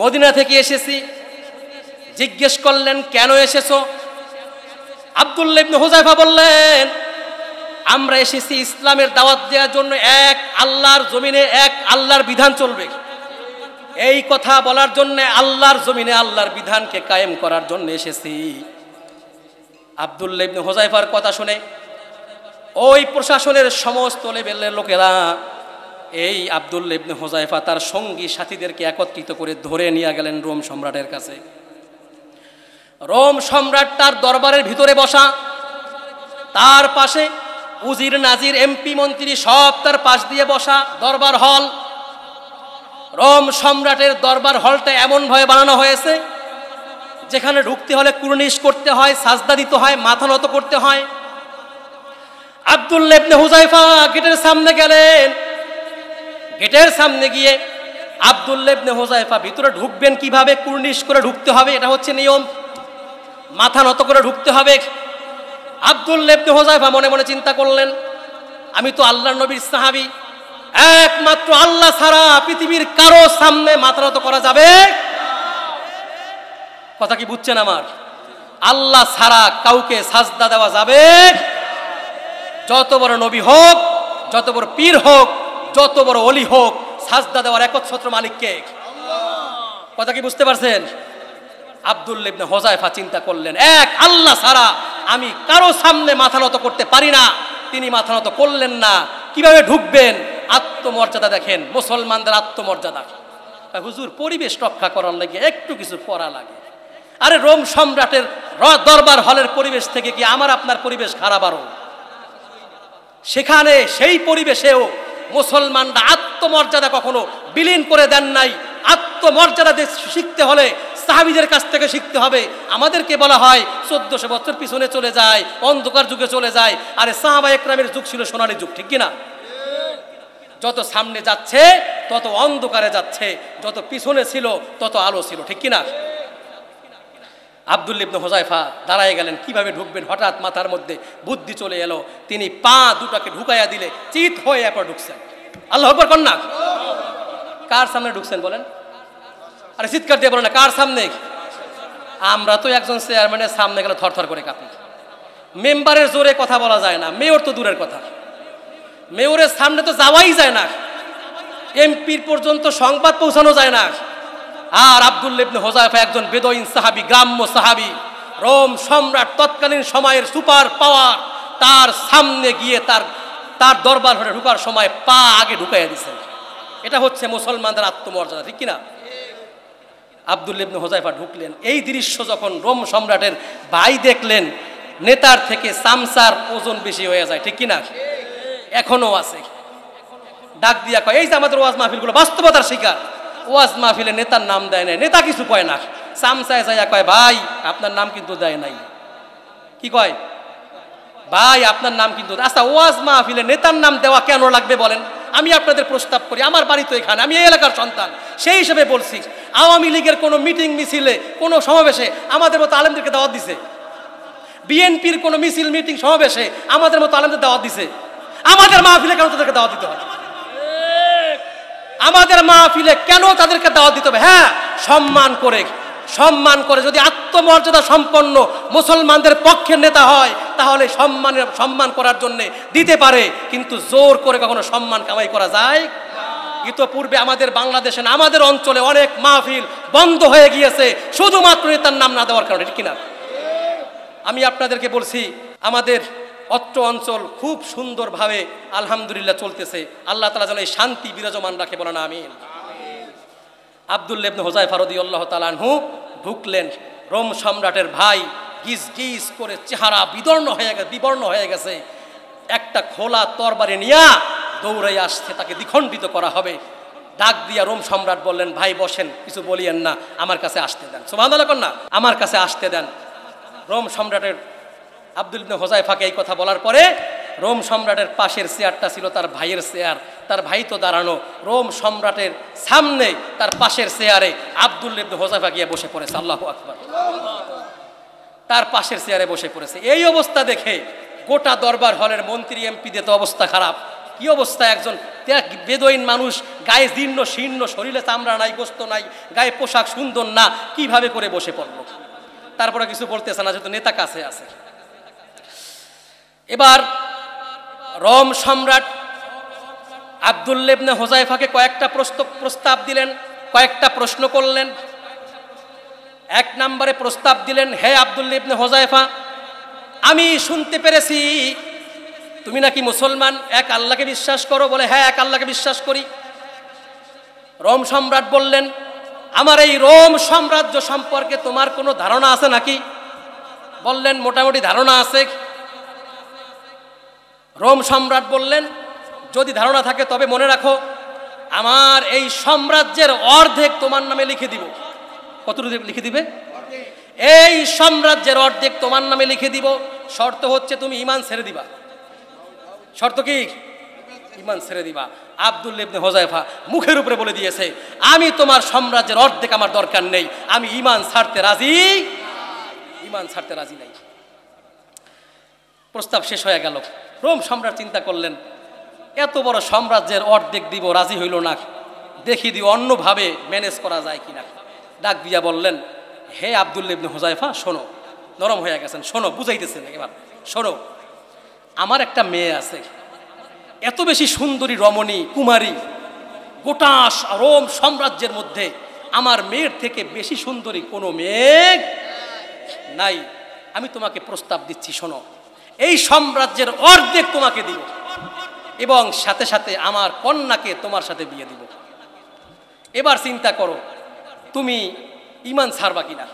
মদিনা থেকে এসেছি। জিজ্ঞেস করলেন, কেন এসেছো? আব্দুল্লাহ ইবনে হুযায়ফা বললেন, আমরা এসেছি ইসলামের দাওয়াত দেওয়ার জন্য। এক আল্লাহর জমিনে এক আল্লাহর বিধান চলবে, এই কথা বলার জন্য, আল্লাহর জমিনে আল্লাহর বিধানকে কায়েম করার জন্য এসেছি। আব্দুল্লাহ ইবনে হুযায়ফার কথা শুনে ওই প্রশাসনের সমস্ত লেভেলের লোকেরা এই আব্দুল্লাহ ইবনে হুযায়ফা তার সঙ্গী সাথীদেরকে একত্রিত করে ধরে নিয়ে গেলেন রোম সম্রাটের কাছে। রোম সম্রাট তার দরবারের ভিতরে বসা, তার পাশে উজির নাজির এমপি মন্ত্রী সব তার পাশ দিয়ে বসা দরবার হল। রোম সম্রাটের দরবার হলটা এমন ভাবে বানানো হয়েছে যেখানে ঢুকতে হলে কুর্নিশ করতে হয়, সাজদা দিতে হয়, মাথা নত করতে হয়। আব্দুল্লাহ ইবনে হুযায়ফা গেটের সামনে গেলেন। গেটের সামনে গিয়ে আব্দুল্লাহ ইবনে হুযায়ফা ভিতরে ঢুকবেন কিভাবে? কুর্নিশ করে ঢুকতে হবে, এটা হচ্ছে নিয়ম। মাথা নত করে ঢুকতে হবে। আব্দুল্লাহ ইবনে হুযায়ফা মনে মনে চিন্তা করলেন, আমি তো আল্লাহর নবীর সাহাবী, একমাত্র আল্লাহ ছাড়া পৃথিবীর কারো সামনে মাথা নত করা যাবে? কথা কি বুঝছেন আমার? আল্লাহ ছাড়া কাউকে সাজদা দেওয়া যাবে? যত বড় নবী হোক, যত বড় পীর হোক, যত বড় ওলি হোক, সাজদা দেওয়ার একচ্ছত্র মালিককে। কথা কি বুঝতে পারছেন? আব্দুল্লাহ ইবনে হুযায়ফা চিন্তা করলেন, এক আল্লাহ ছাড়া আমি কারো সামনে মাথা নত করতে পারি না। তিনি মাথা নত করলেন না। কিভাবে ঢুকবেন? আত্মমর্যাদা দেখেন, মুসলমানদের আত্মমর্যাদা। হুজুর, পরিবেশ রক্ষা করার লাগে একটু কিছু করা লাগে। আরে রোম সম্রাটের দরবার হলের পরিবেশ থেকে কি আমার আপনার পরিবেশ খারাপ? আরো সেখানে সেই পরিবেশেও মুসলমানরা আত্মমর্যাদা কখনো বিলীন করে দেন নাই। আত্মমর্যাদা শিখতে হলে সাহাবীদের কাছ থেকে শিখতে হবে। আমাদেরকে বলা হয় 1400 বছর পিছনে চলে যায়, অন্ধকার যুগে চলে যায়। আরে সাহাবা একরামের যুগ ছিল সোনালী যুগ, ঠিক কিনা? যত সামনে যাচ্ছে তত অন্ধকারে যাচ্ছে, যত পিছনে ছিল তত আলো ছিল, ঠিক কিনা? আব্দুল্লাহ ইবনে হুযায়ফা দাঁড়ায় গেলেন, কিভাবে ঢুকবেন? হঠাৎ মাথার মধ্যে বুদ্ধি চলে এলো। তিনি পা দুটাকে ঢুকাইয়া দিলে চিত হয়ে এরপর ঢুকছেন। আল্লাহু আকবার কন্যা। কার সামনে ঢুকছেন বলেন? আরে চিৎকার দিয়ে বলেন না, কার সামনে? আমরা তো একজন চেয়ারম্যানের সামনে গেলে থরথর করে কাঁপি। মেম্বারের জোরে কথা বলা যায় না, মেয়র তো দূরের কথা, মেয়রের সামনে তো যাওয়াই যায় না, এমপির পর্যন্ত সংবাদ পৌঁছানো যায় না। আর আব্দুল্লাহ ইবনে হুযায়ফা একজন বেদুইন সাহাবী, গ্রাম্য সাহাবী, রোম সম্রাট, তৎকালীন সময়ের সুপার পাওয়ার, তার সামনে গিয়ে তার দরবার ঘরে ঢুকার সময় পা আগে ঢুকাইয়া দিয়েছেন। এটা হচ্ছে মুসলমানদের আত্মমর্যাদা, ঠিক কিনা? আব্দুল্লাহ ইবনে হুযায়ফা ঢুকলেন। এই দৃশ্য যখন রোম সম্রাটের ভাই দেখলেন, নেতার থেকে চামচার ওজন বেশি হয়ে যায়, ঠিক কিনা? এখনো আছে। ডাক দিয়া কয়, এই যে আমাদের ওয়াজ মাহফিলগুলো বাস্তবতার শিকার, ওয়াজ মাহফিলে নেতার নাম দেয় নাই, নেতা কিছু কয় না, চামচায় যাইয়া কয়, ভাই আপনার নাম কিন্তু দেয় নাই। কি কয়? ভাই আপনার নাম কিন্তু। আচ্ছা, ওয়াজ মাহফিলে নেতার নাম দেওয়া কেন লাগবে বলেন? আমি আপনাদের প্রস্তাব করি, আমার বাড়ি তো এখানে, আমি এই এলাকার সন্তান, সেই হিসেবে বলছি, আওয়ামী লীগের কোনো মিটিং মিছিলে কোনো সমাবেশে আমাদের মতো আলেমদেরকে দাওয়াত দিছে? বিএনপির কোনো মিছিল মিটিং সমাবেশে আমাদের মতো আলেমদের দাওয়াত দিছে? আমাদের মাহফিলে কেন তাদেরকে দাওয়াত দিতে হবে? আমাদের মাহফিলে কেন তাদেরকে দাওয়াত দিতে হবে? হ্যাঁ, সম্মান করে, সম্মান করে যদি আত্মমর্যাদা সম্পন্ন মুসলমানদের পক্ষের নেতা হয় তাহলে সম্মান করার জন্য দিতে পারে, কিন্তু জোর করে কখনো সম্মান কামাই করা যায়? ইতোপূর্বে আমাদের বাংলাদেশে না, আমাদের অঞ্চলে অনেক মাহফিল বন্ধ হয়ে গিয়েছে শুধুমাত্র নেতার নাম না দেওয়ার কারণে, ঠিক কিনা? আমি আপনাদেরকে বলছি, আমাদের অত্র অঞ্চল খুব সুন্দরভাবে আলহামদুলিল্লাহ চলতেছে। আল্লাহ তাআলা যেন এই শান্তি বিরাজমান রাখে, বলেন আমিন। আব্দুল্লাহ ইবনে হুযায়ফা রাদিয়াল্লাহু তাআলা আনহু ঢুকলেন, রোম সম্রাটের ভাই গিজ গিজ করে চেহারা বিবর্ণ হয়ে গেছে, একটা খোলা তরবারি নিয়ে দৌড়ে আসছে, তাকে দ্বিখণ্ডিত করা হবে। ডাক দিয়া রোম সম্রাট বললেন, ভাই বসেন, কিছু বলিয়েন না, আমার কাছে আসতে দেন। সুবহানাল্লাহ কন না, আমার কাছে আসতে দেন। রোম সম্রাটের আব্দুল ইবনে হুযায়ফাকে এই কথা বলার পরে রোম সম্রাটের পাশের চেয়ারটা ছিল তার ভাইয়ের চেয়ার, তার ভাই তো দাঁড়ানো, রোম সম্রাটের সামনে তার পাশের চেয়ারে আব্দুল্লাহ ইবনে হুযায়ফা গিয়ে বসে পড়েছে। আল্লাহু আকবার। তার পাশের চেয়ারে বসে পড়েছে। এই অবস্থা দেখে গোটা দরবার হলের মন্ত্রী এমপিদের তো অবস্থা খারাপ। কি অবস্থা, একজন বেদুইন মানুষ, গায়ে জীর্ণ শীর্ণ, শরীরে চামড়া নাই, গোস্ত নাই, গায়ে পোশাক সুন্দর না, কিভাবে করে বসে পড়লো? তারপরে কিছু বলতেছে না, যেহেতু নেতা কাছে আছে। এবার রোম সম্রাট আব্দুল্লাহ ইবনে হুযায়ফাকে কয়েকটা প্রস্তাব দিলেন, কয়েকটা প্রশ্ন করলেন। এক নম্বরে প্রস্তাব দিলেন, হে আব্দুল্লাহ ইবনে হুযায়ফা, আমি শুনতে পেরেছি তুমি নাকি মুসলমান, এক আল্লাহকে বিশ্বাস করো। বলে, হ্যাঁ, এক আল্লাহকে বিশ্বাস করি। রোম সম্রাট বললেন, আমার এই রোম সাম্রাজ্য সম্পর্কে তোমার কোনো ধারণা আছে নাকি? বললেন, মোটামুটি ধারণা আছে। রোম সম্রাট বললেন, যদি ধারণা থাকে তবে মনে রাখো, আমার এই সাম্রাজ্যের অর্ধেক তোমার নামে লিখে দিব। কতটুকু লিখে দিবে? এই সাম্রাজ্যের অর্ধেক তোমার নামে লিখে দিব, শর্ত হচ্ছে তুমি ঈমান ছেড়ে দিবা। শর্ত কি? ঈমান ছেড়ে দিবা। আব্দুল্লাহ ইবনে হুযায়ফা মুখের উপরে বলে দিয়েছে, আমি তোমার সাম্রাজ্যের অর্ধেক আমার দরকার নেই, আমি ঈমান ছাড়তে রাজি, ঈমান ছাড়তে রাজি নাই। প্রস্তাব শেষ হয়ে গেল। রোম সম্রাট চিন্তা করলেন, এত বড় সাম্রাজ্যের অর্ধেক দিব, রাজি হইল না, দেখি দিও অন্যভাবে ম্যানেজ করা যায় কিনা। ডাক দিয়া বললেন, হে আব্দুল্লাহ ইবনে হুযায়ফা, শোনো, নরম হয়ে গেছেন, শোনো, বুঝাইতেছেন, এবার শোনো, আমার একটা মেয়ে আছে, এত বেশি সুন্দরী রমণী কুমারী, গোটা রোম সাম্রাজ্যের মধ্যে আমার মেয়ের থেকে বেশি সুন্দরী কোনো মেয়ে নাই। আমি তোমাকে প্রস্তাব দিচ্ছি, শোনো, এই সাম্রাজ্যের অর্ধেক তোমাকে দিব এবং সাথে সাথে আমার কন্যাকে তোমার সাথে বিয়ে দিব। এবার চিন্তা করো, তুমি ঈমান ছাড়বা কিনা?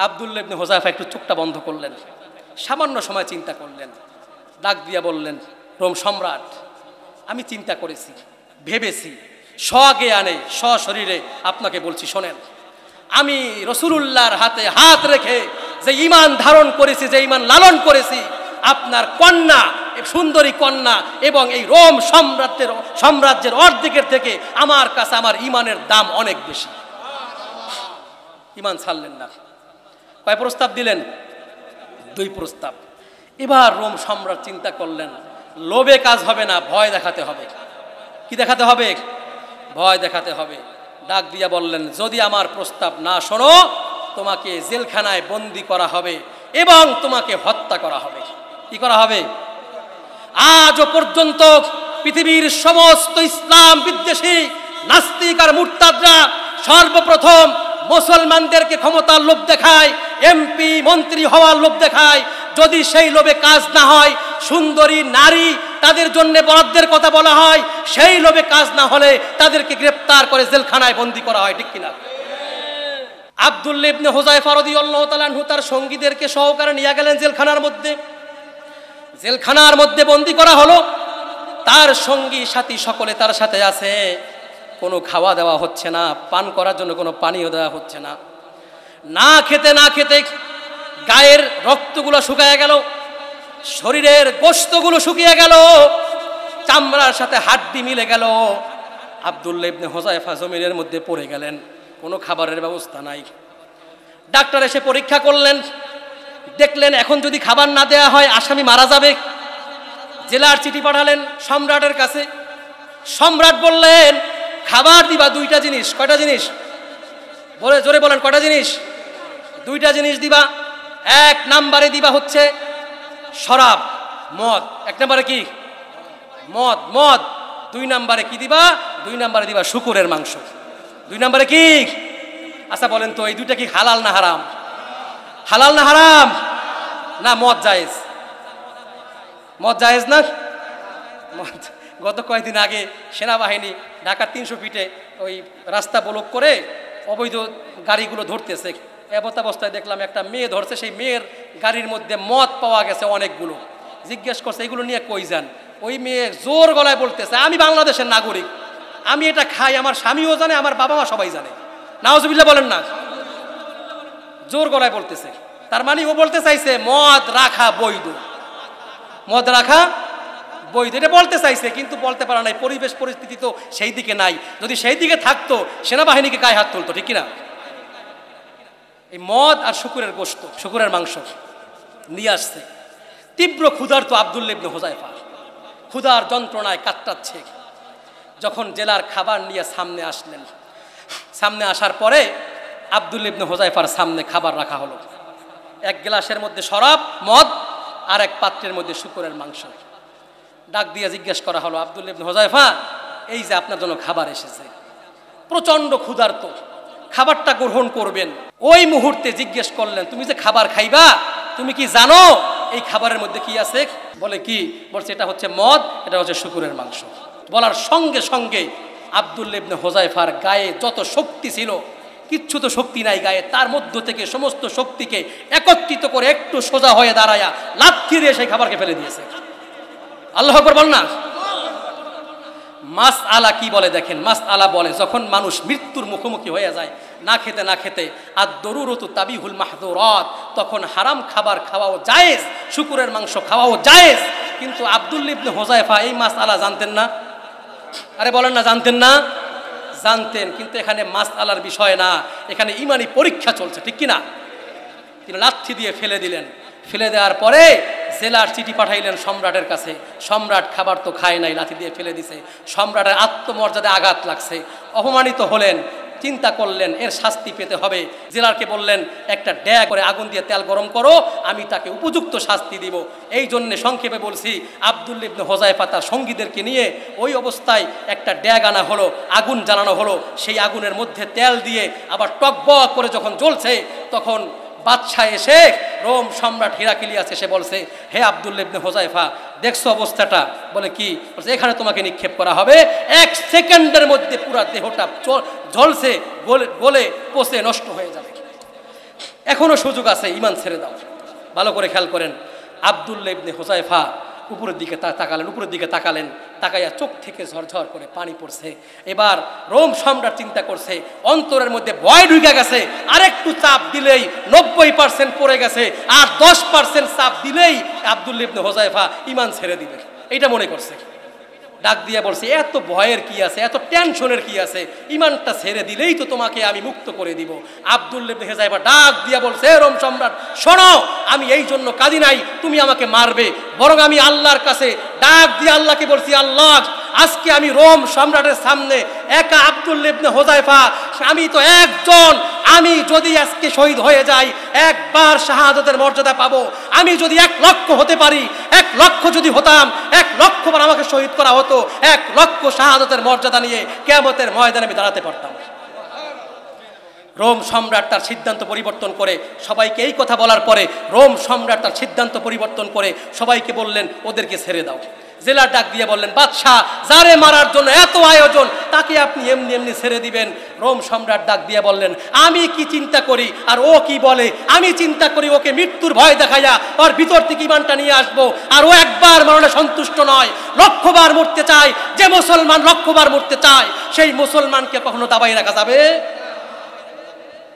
আব্দুল্লাহ ইবনে হুযায়ফা একটু চোখটা বন্ধ করলেন, সামান্য সময় চিন্তা করলেন, ডাক দিয়া বললেন, রোম সম্রাট, আমি চিন্তা করেছি, ভেবেছি, স্বজ্ঞানে সশরীরে আপনাকে বলছি, শোনেন, আমি রাসূলুল্লাহর হাতে হাত রেখে যে ঈমান ধারণ করেছি, যে ঈমান লালন করেছি, আপনার কন্যা, সুন্দরী কন্যা এবং এই রোম সাম্রাজ্যের অর্ধেকের থেকে আমার কাছে আমার ঈমানের দাম অনেক বেশি। ঈমান ছাড়লেন না। কয় প্রস্তাব দিলেন? 2 প্রস্তাব। এবার রোম সম্রাট চিন্তা করলেন, লোভে কাজ হবে না, ভয় দেখাতে হবে। কি দেখাতে হবে? ভয় দেখাতে হবে। ডাক দিয়া বললেন, যদি আমার প্রস্তাব না শোনো, তোমাকে জেলখানায় বন্দি করা হবে এবং তোমাকে হত্যা করা হবে। কি করা হবে? আজও পর্যন্ত পৃথিবীর সমস্ত ইসলাম বিদ্বেষী নাস্তিক আর মুরতাদরা সর্বপ্রথম মুসলমানদেরকে ক্ষমতার লোভ দেখায়, এমপি মন্ত্রী হওয়ার লোভ দেখায়। যদি সেই লোভে কাজ না হয়, সুন্দরী নারী তাদের জন্য বরাদ্দের কথা বলা হয়, সেই লোভে কাজ না হলে তাদেরকে গ্রেফতার করে জেলখানায় বন্দী করা হয়। ঠিক কিনা? আব্দুল্লাহ ইবনে হুযায়ফা রাদিয়াল্লাহু তাআলা আনহু তার সঙ্গীদেরকে সহকারে নিয়ে গেলেন জেলখানার মধ্যে। জেলখানার মধ্যে বন্দী করা হলো। তার সঙ্গী সাথী সকলে তার সাথে আছে, কোনো খাওয়া দেওয়া হচ্ছে না, পান করার জন্য কোনো পানীয় দেওয়া হচ্ছে না। না খেতে না খেতে গায়ের রক্তগুলো শুকিয়ে গেল, শরীরের গোশতগুলো শুকিয়ে গেল, চামড়ার সাথে হাড্ডি মিলে গেল। আব্দুল্লাহ ইবনে হুযায়ফা জমিনের মধ্যে পড়ে গেলেন, কোনো খাবারের ব্যবস্থা নাই। ডাক্তার এসে পরীক্ষা করলেন, দেখলেন এখন যদি খাবার না দেয়া হয় আসামি মারা যাবে। জেলার চিঠি পাঠালেন সম্রাটের কাছে। সম্রাট বললেন খাবার দিবা দুইটা জিনিস। কয়টা জিনিস বলে জোরে বলেন, কয়টা জিনিস? দুইটা জিনিস দিবা। এক নাম্বারে দিবা হচ্ছে শরাব, মদ। এক নাম্বারে কি? মদ। মদ। দুই নাম্বারে কি দিবা? দুই নাম্বারে দিবা শুকরের মাংস। দুই নাম্বারে কি? আচ্ছা বলেন তো এই দুইটা কি হালাল না হারাম? হালাল না হারাম? না মদ জায়েজ। মদ জায়েজ না? মদ। গত কয়েকদিন আগে সেনাবাহিনী ঢাকার 300 ফিটে ওই রাস্তা ব্লক করে অবৈধ গাড়িগুলো ধরতেছে। অবস্থায় দেখলাম একটা মেয়ে ধরছে, সেই মেয়ের গাড়ির মধ্যে মদ পাওয়া গেছে অনেকগুলো। জিজ্ঞেস করছে এগুলো নিয়ে কই যান? ওই মেয়ে জোর গলায় বলতেছে আমি বাংলাদেশের নাগরিক, আমি এটা খাই, আমার স্বামীও জানে, আমার বাবা মা সবাই জানে। নাউজুবিল্লাহ বলেন না। জোর গলায় বলতেছে, তার মানে ও বলতে চাইছে মদ রাখা বৈধ, মদ রাখা বৈধ, এটা বলতে চাইছে, কিন্তু বলতে পারে নাই। পরিবেশ পরিস্থিতি তো সেই দিকে নাই। যদি সেই দিকে থাকতো সেনাবাহিনীকে গায়ে হাত তুলতো, ঠিক কিনা? এই মদ আর শুকুরের গোশত, শুকুরের মাংস নিয়ে আসছে। তীব্র ক্ষুধার্ত আব্দুল্লাহ ইবনে হুযায়ফা ক্ষুধার যন্ত্রণায় কাতরাচ্ছে। যখন জেলার খাবার নিয়ে সামনে আসলেন, সামনে আসার পরে আব্দুল্লাহ ইবনে হুযায়ফার সামনে খাবার রাখা হলো। এক গ্লাসের মধ্যে শরাব, মদ, আর এক পাত্রের মধ্যে শুকুরের মাংস। ডাক দিয়ে জিজ্ঞেস করা হলো আব্দুল্লাহ ইবনে হুযায়ফা, এই যে আপনার জন্য খাবার এসেছে, প্রচন্ড ক্ষুধার্ত, খাবারটা গ্রহণ করবেন। ওই মুহূর্তে জিজ্ঞেস করলেন তুমি যে খাবার খাইবা তুমি কি জানো এই খাবারের মধ্যে কি আছে? বলে কি? বলছে এটা হচ্ছে মদ, এটা হচ্ছে শুকুরের মাংস। বলার সঙ্গে সঙ্গে আব্দুল্লাহ ইবনে হুযায়ফার গায়ে যত শক্তি ছিল, কিচ্ছু তো শক্তি নাই গায়ে, তার মধ্য থেকে সমস্ত শক্তিকে একত্রিত করে একটু সোজা হয়ে দাঁড়ায়া লাথি দিয়ে সেই খাবারকে ফেলে দিয়েছে। আল্লাহু আকবার বল না। মাসআলা কি বলে দেখেন, মাসআলা বলে যখন মানুষ মৃত্যুর মুখোমুখি হয়ে যায় না খেতে না খেতে, আর দরুরতু তাবিহুল মাহদুরাত, তখন হারাম খাবার খাওয়াও জায়েজ, শুকুরের মাংস খাওয়াও জায়েজ। কিন্তু আব্দুল্লাহ ইবনে হুযায়ফা এই মাসআলা জানতেন না। আরে বলেন না জানতেন না? জানতেন, কিন্তু এখানে মাসআলার বিষয় না, এখানে ঈমানি পরীক্ষা চলছে, ঠিক কিনা? তিনি লাথি দিয়ে ফেলে দিলেন। ফেলে দেওয়ার পরে জেলার চিঠি পাঠাইলেন সম্রাটের কাছে। সম্রাট খাবার তো খায় নাই, লাথি দিয়ে ফেলে দিছে। সম্রাটের আত্মমর্যাদায় আঘাত লাগছে, অপমানিত হলেন। চিন্তা করলেন এর শাস্তি পেতে হবে। জেলারকে বললেন একটা ড্যাগ করে আগুন দিয়ে তেল গরম করো, আমি তাকে উপযুক্ত শাস্তি দিব। এই জন্যে সংক্ষেপে বলছি, আব্দুল্লাহ ইবনে হুযায়ফা তার সঙ্গীদেরকে নিয়ে ওই অবস্থায় একটা ড্যাগ আনা হলো, আগুন জ্বালানো হলো। সেই আগুনের মধ্যে তেল দিয়ে আবার টকবক করে যখন জ্বলছে, তখন বাদশাহ এসে, রোম সম্রাট হিরাক্লিয়াস এসে বলছে, হে আব্দুল্লাহ ইবনে হুযায়ফা দেখছো অবস্থাটা? বলে কি? বলছে এখানে তোমাকে নিক্ষেপ করা হবে, 1 সেকেন্ডের মধ্যে পুরো দেহটা ঝলসে গলে পচে নষ্ট হয়ে যাবে। এখনো সুযোগ আছে, ঈমান ছেড়ে দাও। ভালো করে খেয়াল করেন, আব্দুল্লাহ ইবনে হুযায়ফা উপরের দিকে তাকালেন, উপরের দিকে তাকালেন, তাকাইয়া চোখ থেকে ঝরঝর করে পানি পড়ছে। এবার রোম সম্রাট চিন্তা করছে, অন্তরের মধ্যে ভয় ঢুকে গেছে, আরেকটু চাপ দিলেই 90% পড়ে গেছে, আর 10% চাপ দিলেই আব্দুল্লাহ ইবনে হুযায়ফা ঈমান ছেড়ে দিবে, এইটা মনে করছে। ডাক দিয়া বলছে এত ভয়ের কি আছে, এত টেনশনের কি আছে, ঈমানটা ছেড়ে দিলেই তো তোমাকে আমি মুক্ত করে দিব। আব্দুল্লাহ ইবনে হুযায়ফা ডাক দিয়া বলছে, রোম সম্রাট শোনো, আমি এই জন্য কাঁদি নাই তুমি আমাকে মারবে, বরং আমি আল্লাহর কাছে ডাক দিয়ে আল্লাহকে বলছি, আল্লাহ আজকে আমি রোম সম্রাটের সামনে একা আব্দুল্লাহ ইবনে হুযায়ফা, আমি তো একজন, আমি যদি আজকে শহীদ হয়ে যাই একবার শাহাদাতের মর্যাদা পাবো। আমি যদি 1 লক্ষ হতে পারি, 1 লক্ষ যদি হতাম, 1 লক্ষ বার আমাকে শহীদ করা হতো, 1 লক্ষ শাহাদাতের মর্যাদা নিয়ে কিয়ামতের ময়দানে আমি দাঁড়াতে পারতাম। রোম সম্রাট তার সিদ্ধান্ত পরিবর্তন করে, সবাইকে এই কথা বলার পরে রোম সম্রাট তার সিদ্ধান্ত পরিবর্তন করে সবাইকে বললেন ওদেরকে ছেড়ে দাও। জেলার ডাক দিয়ে বললেন, বাদশাহ যারে মারার জন্য এত আয়োজন তাকে আপনি এমনি এমনি ছেড়ে দিবেন? রোম সম্রাট ডাক দিয়ে বললেন, আমি কি চিন্তা করি আর ও কি বলে? আমি চিন্তা করি ওকে মৃত্যুর ভয় দেখাইয়া ওর ভিতর থেকে ঈমানটা নিয়ে আসবো, আর ও একবার মরণে সন্তুষ্ট নয়, লক্ষবার মরতে চায়। যে মুসলমান লক্ষবার মরতে চায় সেই মুসলমানকে কখনো দাবাই রাখা যাবে?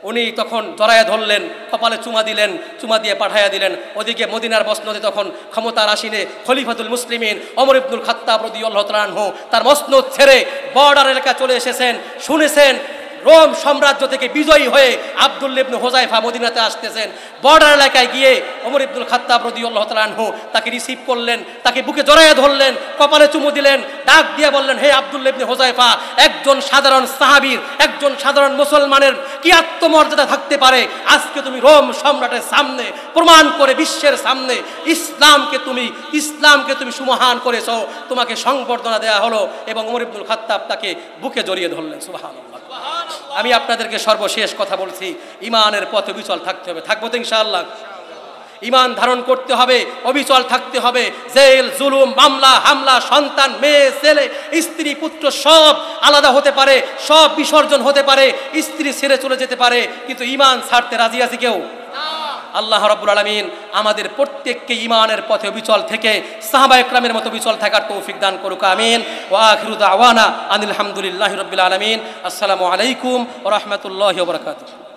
উনি তখন জড়াইয়া ধরলেন, কপালে চুমা দিলেন, চুমা দিয়ে পাঠাইয়া দিলেন। ওদিকে মদিনার মসনদে তখন ক্ষমতার আসীনে খলিফাতুল মুসলিমিন ওমর ইবনুল খাত্তাব রাদিয়াল্লাহু তাআলা আনহু তার মসনদ ছেড়ে বর্ডার এলাকা চলে এসেছেন। শুনেছেন রোম সাম্রাজ্য থেকে বিজয়ী হয়ে আব্দুল্লাহ ইবনে হুযায়ফা মদিনাতে আসতেছেন। বর্ডার এলাকায় গিয়ে ওমর ইবনুল খাত্তাব রাদিয়াল্লাহু তাআলা আনহু তাকে রিসিভ করলেন, তাকে বুকে জড়াইয়া ধরলেন, কপালে চুমু দিলেন, ডাক দিয়ে বললেন, হে আব্দুল্লাহ ইবনে হুযায়ফা, একজন সাধারণ সাহাবীর, একজন সাধারণ মুসলমানের কি আত্মমর্যাদা থাকতে পারে? আজকে তুমি রোম সম্রাটের সামনে প্রমাণ করে বিশ্বের সামনে ইসলামকে তুমি সুমহান করেছো, তোমাকে সংবর্ধনা দেয়া হলো। এবং ওমর ইবনুল খাত্তাব তাকে বুকে জড়িয়ে ধরলেন। সুবহানাল্লাহ। আমি আপনাদেরকে সর্বশেষ কথা বলছি, ইমানের পথে অবিচল থাকতে হবে। থাকবো তো ইনশাআল্লাহ? ইমান ধারণ করতে হবে, অবিচল থাকতে হবে। জেল, জুলুম, মামলা, হামলা, সন্তান, মেয়ে, ছেলে, স্ত্রী, পুত্র সব আলাদা হতে পারে, সব বিসর্জন হতে পারে, স্ত্রী ছেড়ে চলে যেতে পারে, কিন্তু ইমান ছাড়তে রাজি আছে কেউ? আল্লাহ রাব্বুল আলামিন আমাদের প্রত্যেককে ইমানের পথে অবিচল থেকে সাহাবায়ে কেরামের মতো বিচল থাকার তৌফিক দান করুক, আমিন। ওয়া আখিরু দাওয়ানা আনিল হামদুলিল্লাহি রাব্বিল আলামিন। আসসালামু আলাইকুম ওয়া রাহমাতুল্লাহি ওয়া বারাকাতুহু।